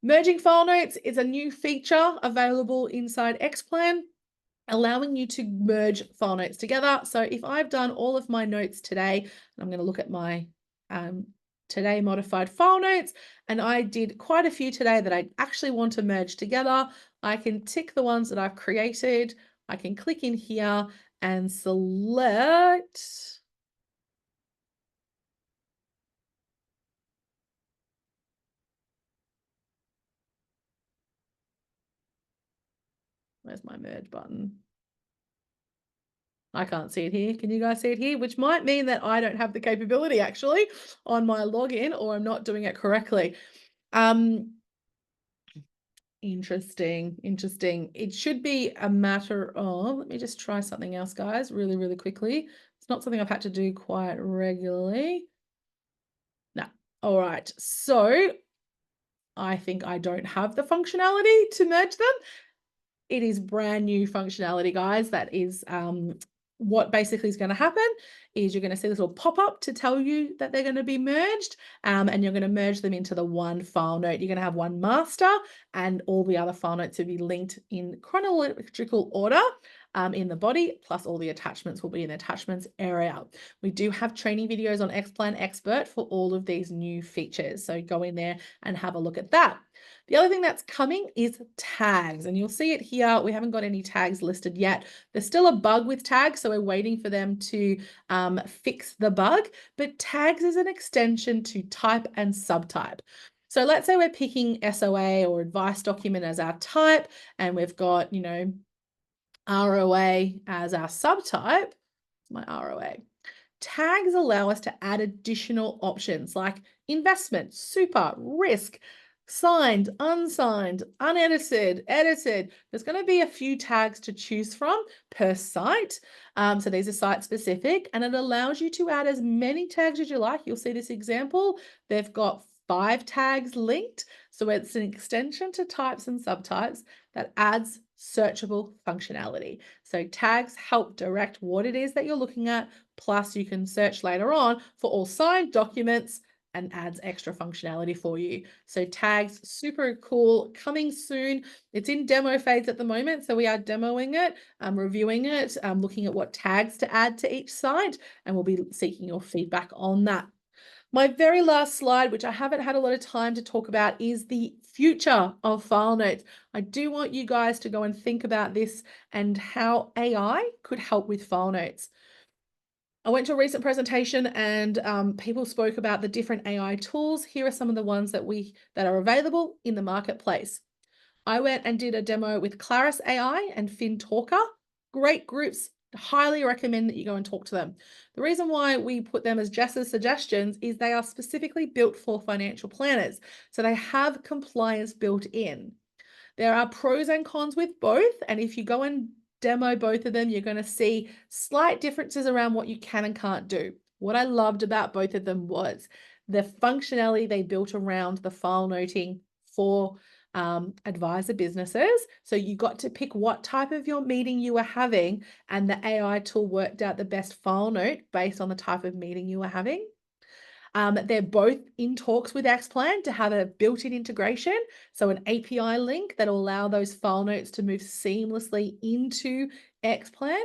Merging file notes is a new feature available inside XPLAN, allowing you to merge file notes together. So if I've done all of my notes today, and I'm going to look at my today modified file notes, and I did quite a few today that I actually want to merge together, I can tick the ones that I've created. I can click in here and select. Where's my merge button? I can't see it here. Can you guys see it here? Which might mean that I don't have the capability actually on my login, or I'm not doing it correctly. Interesting, interesting. It should be a matter of, let me just try something else, guys, really, really quickly. It's not something I've had to do quite regularly. No. All right. So I think I don't have the functionality to merge them. It is brand new functionality, guys. That is what basically is going to happen is you're going to see this little pop-up to tell you that they're going to be merged, and you're going to merge them into the one file note. You're going to have one master, and all the other file notes will be linked in chronological order in the body, plus all the attachments will be in the attachments area. We do have training videos on XPLAN Expert for all of these new features, so go in there and have a look at that. The other thing that's coming is tags, and you'll see it here. We haven't got any tags listed yet. There's still a bug with tags, so we're waiting for them to fix the bug, but tags is an extension to type and subtype. So let's say we're picking SOA or advice document as our type, and we've got, you know, ROA as our subtype. My ROA. Tags allow us to add additional options like investment, super, risk, signed, unsigned, unedited, edited. There's going to be a few tags to choose from per site. So these are site specific, and it allows you to add as many tags as you like. You'll see this example. They've got 5 tags linked. So it's an extension to types and subtypes that adds searchable functionality. So tags help direct what it is that you're looking at, plus you can search later on for all signed documents and adds extra functionality for you. So tags, super cool, coming soon. It's in demo phase at the moment, so we are demoing it, reviewing it, looking at what tags to add to each site, and we'll be seeking your feedback on that. My very last slide, which I haven't had a lot of time to talk about, is the future of file notes. I do want you guys to go and think about this and how AI could help with file notes. I went to a recent presentation and people spoke about the different AI tools. Here are some of the ones that are available in the marketplace. I went and did a demo with Claris AI and FinTalker. Great groups. Highly recommend that you go and talk to them. The reason why we put them as Jess's suggestions is they are specifically built for financial planners. So they have compliance built in. There are pros and cons with both. And if you go and demo both of them, you're going to see slight differences around what you can and can't do. What I loved about both of them was the functionality they built around the file noting for advisor businesses. So you got to pick what type of your meeting you were having, and the AI tool worked out the best file note based on the type of meeting you were having. They're both in talks with XPLAN to have a built-in integration, so an API link that will allow those file notes to move seamlessly into XPLAN.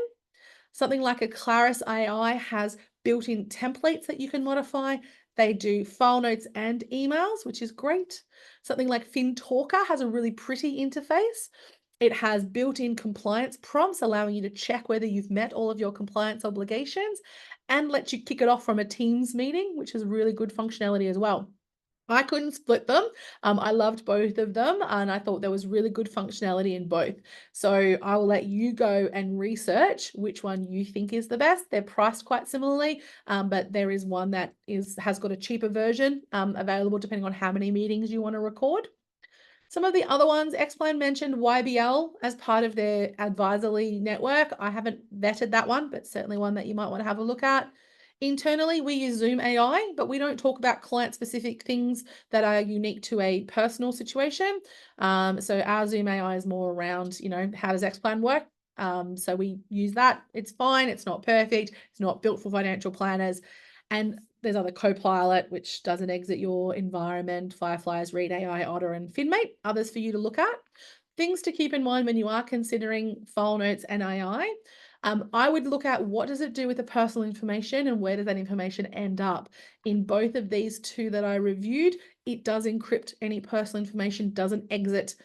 Something like a Claris AI has built-in templates that you can modify. They do file notes and emails, which is great. Something like FinTalker has a really pretty interface. It has built-in compliance prompts, allowing you to check whether you've met all of your compliance obligations, and lets you kick it off from a Teams meeting, which is really good functionality as well. I couldn't split them. I loved both of them, and I thought there was really good functionality in both. So I will let you go and research which one you think is the best. They're priced quite similarly, but there is one that has got a cheaper version available depending on how many meetings you want to record. Some of the other ones, XPLAN mentioned YBL as part of their advisory network. I haven't vetted that one, but certainly one that you might want to have a look at. Internally, we use Zoom AI, but we don't talk about client-specific things that are unique to a personal situation. So our Zoom AI is more around, you know, how does XPLAN work? So we use that. It's fine. It's not perfect. It's not built for financial planners. And there's other Copilot, which doesn't exit your environment, Fireflies, Read AI, Otter, and FinMate, others for you to look at. Things to keep in mind when you are considering file notes and AI. I would look at what does it do with the personal information and where does that information end up. In both of these two that I reviewed, it does encrypt any personal information, doesn't exit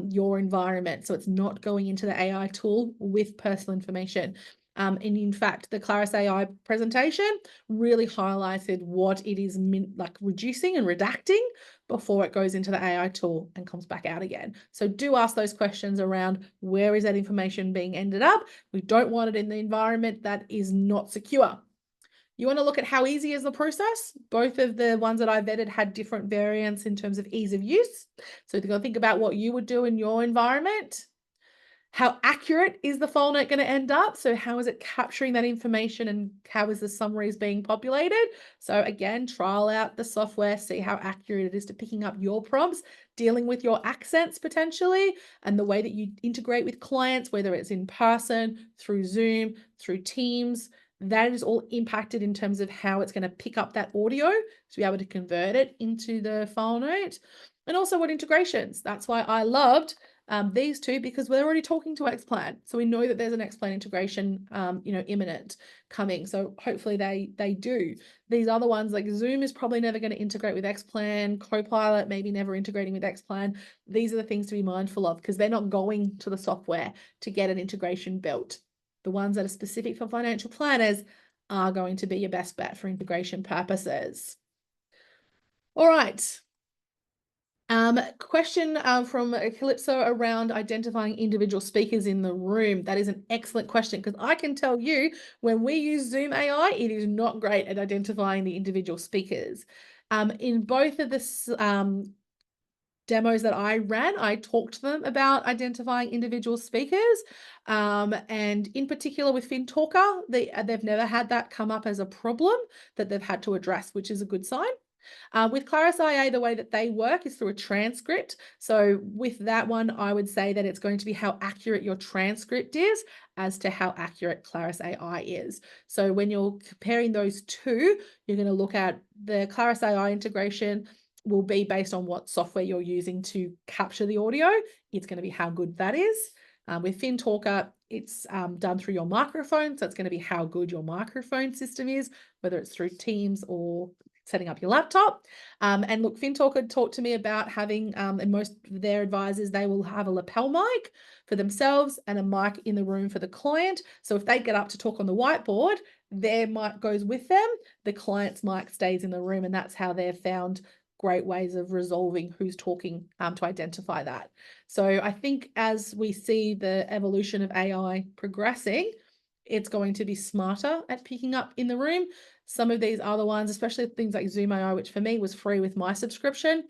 your environment. So it's not going into the AI tool with personal information. And in fact, the Claris AI presentation really highlighted what it is like reducing and redacting before it goes into the AI tool and comes back out again. So do ask those questions around where is that information being ended up. We don't want it in the environment that is not secure. You want to look at how easy is the process. Both of the ones that I vetted had different variants in terms of ease of use. So you're going to think about what you would do in your environment. How accurate is the file note going to end up? So how is it capturing that information and how is the summaries being populated? So again, trial out the software, see how accurate it is to picking up your prompts, dealing with your accents potentially, and the way that you integrate with clients, whether it's in person, through Zoom, through Teams. That is all impacted in terms of how it's going to pick up that audio to be able to convert it into the file note. And also what integrations. That's why I loved these two, because we're already talking to XPLAN. So we know that there's an XPLAN integration, imminent coming. So hopefully they do. These other ones like Zoom is probably never going to integrate with XPLAN, Copilot maybe never integrating with XPLAN. These are the things to be mindful of because they're not going to the software to get an integration built. The ones that are specific for financial planners are going to be your best bet for integration purposes. All right. Question from Calypso around identifying individual speakers in the room. That is an excellent question because I can tell you when we use Zoom AI, it is not great at identifying the individual speakers. In both of the demos that I ran, I talked to them about identifying individual speakers. And in particular with FinTalker, they've never had that come up as a problem that they've had to address, which is a good sign. With Claris IA, the way that they work is through a transcript. So with that one, I would say that it's going to be how accurate your transcript is as to how accurate Claris AI is. So when you're comparing those two, you're going to look at the Claris AI integration will be based on what software you're using to capture the audio. It's going to be how good that is. With FinTalker, it's done through your microphone. So it's going to be how good your microphone system is, whether it's through Teams or setting up your laptop. And look, FinTalker talked to me about having, and most of their advisors, they will have a lapel mic for themselves and a mic in the room for the client. So if they get up to talk on the whiteboard, their mic goes with them, the client's mic stays in the room, and that's how they've found great ways of resolving who's talking to identify that. So I think as we see the evolution of AI progressing, it's going to be smarter at picking up in the room. Some of these other ones, especially things like Zoom AI, which for me was free with my subscription,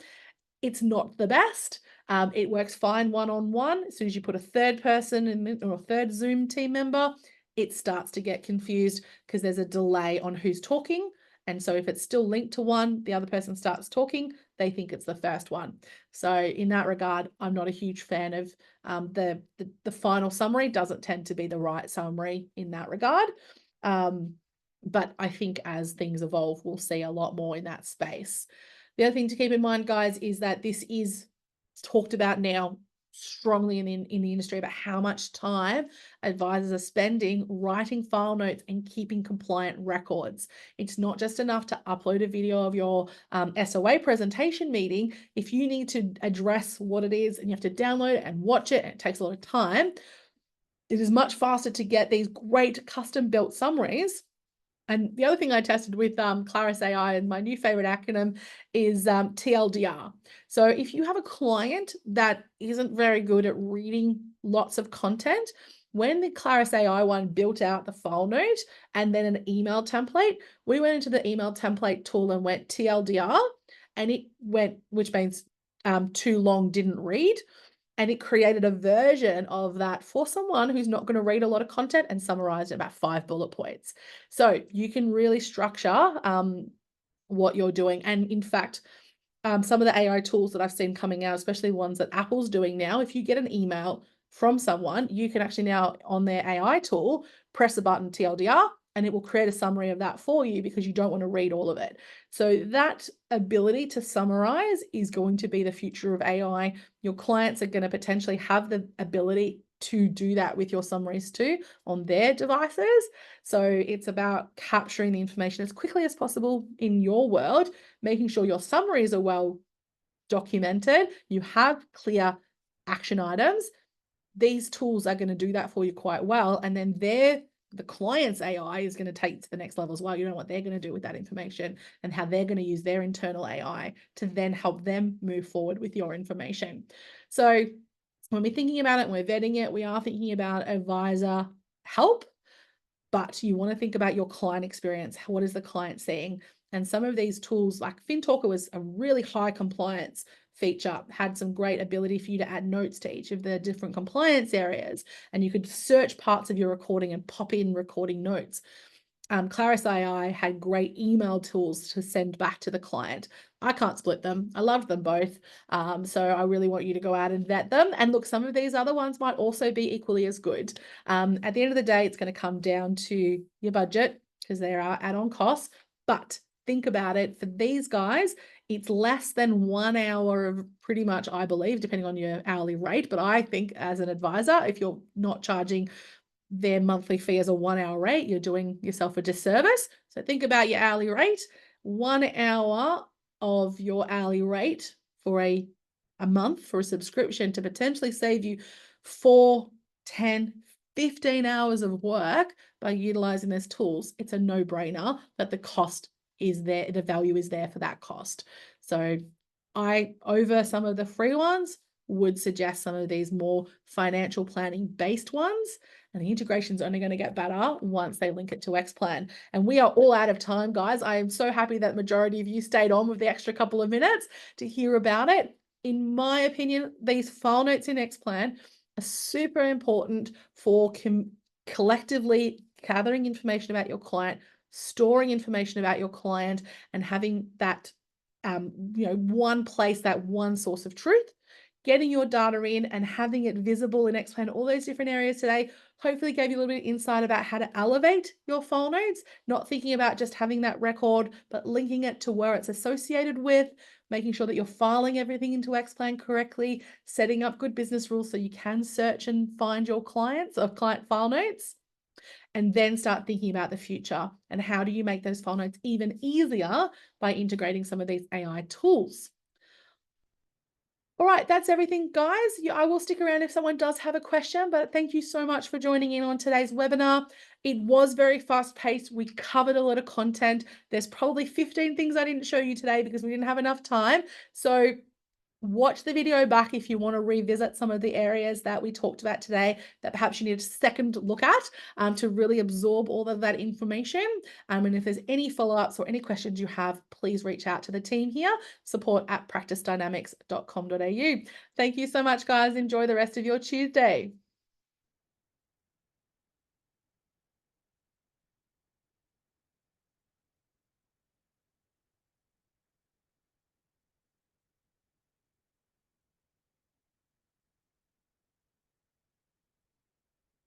it's not the best. It works fine one-on-one. As soon as you put a third person in, or a third Zoom team member, it starts to get confused because there's a delay on who's talking. And so if it's still linked to one, the other person starts talking, they think it's the first one. So in that regard, I'm not a huge fan of the final summary doesn't tend to be the right summary in that regard. But I think as things evolve, we'll see a lot more in that space. The other thing to keep in mind, guys, is that this is talked about now strongly in the industry about how much time advisors are spending writing file notes and keeping compliant records. It's not just enough to upload a video of your SOA presentation meeting. If you need to address what it is and you have to download it and watch it, and it takes a lot of time, it is much faster to get these great custom built summaries. And the other thing I tested with Claris AI, and my new favorite acronym is TLDR. So if you have a client that isn't very good at reading lots of content, when the Claris AI one built out the file note and then an email template, we went into the email template tool and went TLDR, and it went, which means too long, didn't read. And it created a version of that for someone who's not going to read a lot of content and summarized in about 5 bullet points. So you can really structure what you're doing. And in fact, some of the AI tools that I've seen coming out, especially ones that Apple's doing now, if you get an email from someone, you can actually now on their AI tool, press the button TLDR, and it will create a summary of that for you because you don't want to read all of it. So that ability to summarize is going to be the future of AI. Your clients are going to potentially have the ability to do that with your summaries too on their devices. So it's about capturing the information as quickly as possible in your world, making sure your summaries are well documented, you have clear action items. These tools are going to do that for you quite well. And then their the client's AI is going to take it to the next level as well. You know what they're going to do with that information and how they're going to use their internal AI to then help them move forward with your information. So when we're thinking about it and we're vetting it, we are thinking about advisor help, but you want to think about your client experience. What is the client seeing? And some of these tools, like FinTalker, was a really high compliance feature, had some great ability for you to add notes to each of the different compliance areas. And you could search parts of your recording and pop in recording notes. Claris AI had great email tools to send back to the client. I can't split them. I loved them both. So I really want you to go out and vet them. And look, some of these other ones might also be equally as good. At the end of the day, it's going to come down to your budget because there are add-on costs. But think about it, for these guys, it's less than 1 hour of pretty much, I believe, depending on your hourly rate. But I think as an advisor, if you're not charging their monthly fee as a 1 hour rate, you're doing yourself a disservice. So think about your hourly rate. 1 hour of your hourly rate for a month for a subscription to potentially save you 4, 10, 15 hours of work by utilizing these tools. It's a no-brainer, but the cost is there, the value is there for that cost. So I, over some of the free ones, would suggest some of these more financial planning based ones. And the integration is only going to get better once they link it to XPLAN. And we are all out of time, guys. I am so happy that majority of you stayed on with the extra couple of minutes to hear about it. In my opinion, these file notes in XPLAN are super important for collectively gathering information about your client, storing information about your client, and having that one place, that one source of truth, getting your data in and having it visible in XPLAN, all those different areas today, hopefully gave you a little bit of insight about how to elevate your file notes, not thinking about just having that record, but linking it to where it's associated with, making sure that you're filing everything into XPLAN correctly, setting up good business rules so you can search and find your clients or client file notes, and then start thinking about the future and how do you make those file notes even easier by integrating some of these AI tools. All right, that's everything, guys. I will stick around if someone does have a question, but thank you so much for joining in on today's webinar. It was very fast-paced. We covered a lot of content. There's probably 15 things I didn't show you today because we didn't have enough time. So watch the video back if you want to revisit some of the areas that we talked about today that perhaps you need a second look at to really absorb all of that information. And if there's any follow-ups or any questions you have, please reach out to the team here, support@practicedynamics.com.au. Thank you so much, guys. Enjoy the rest of your Tuesday.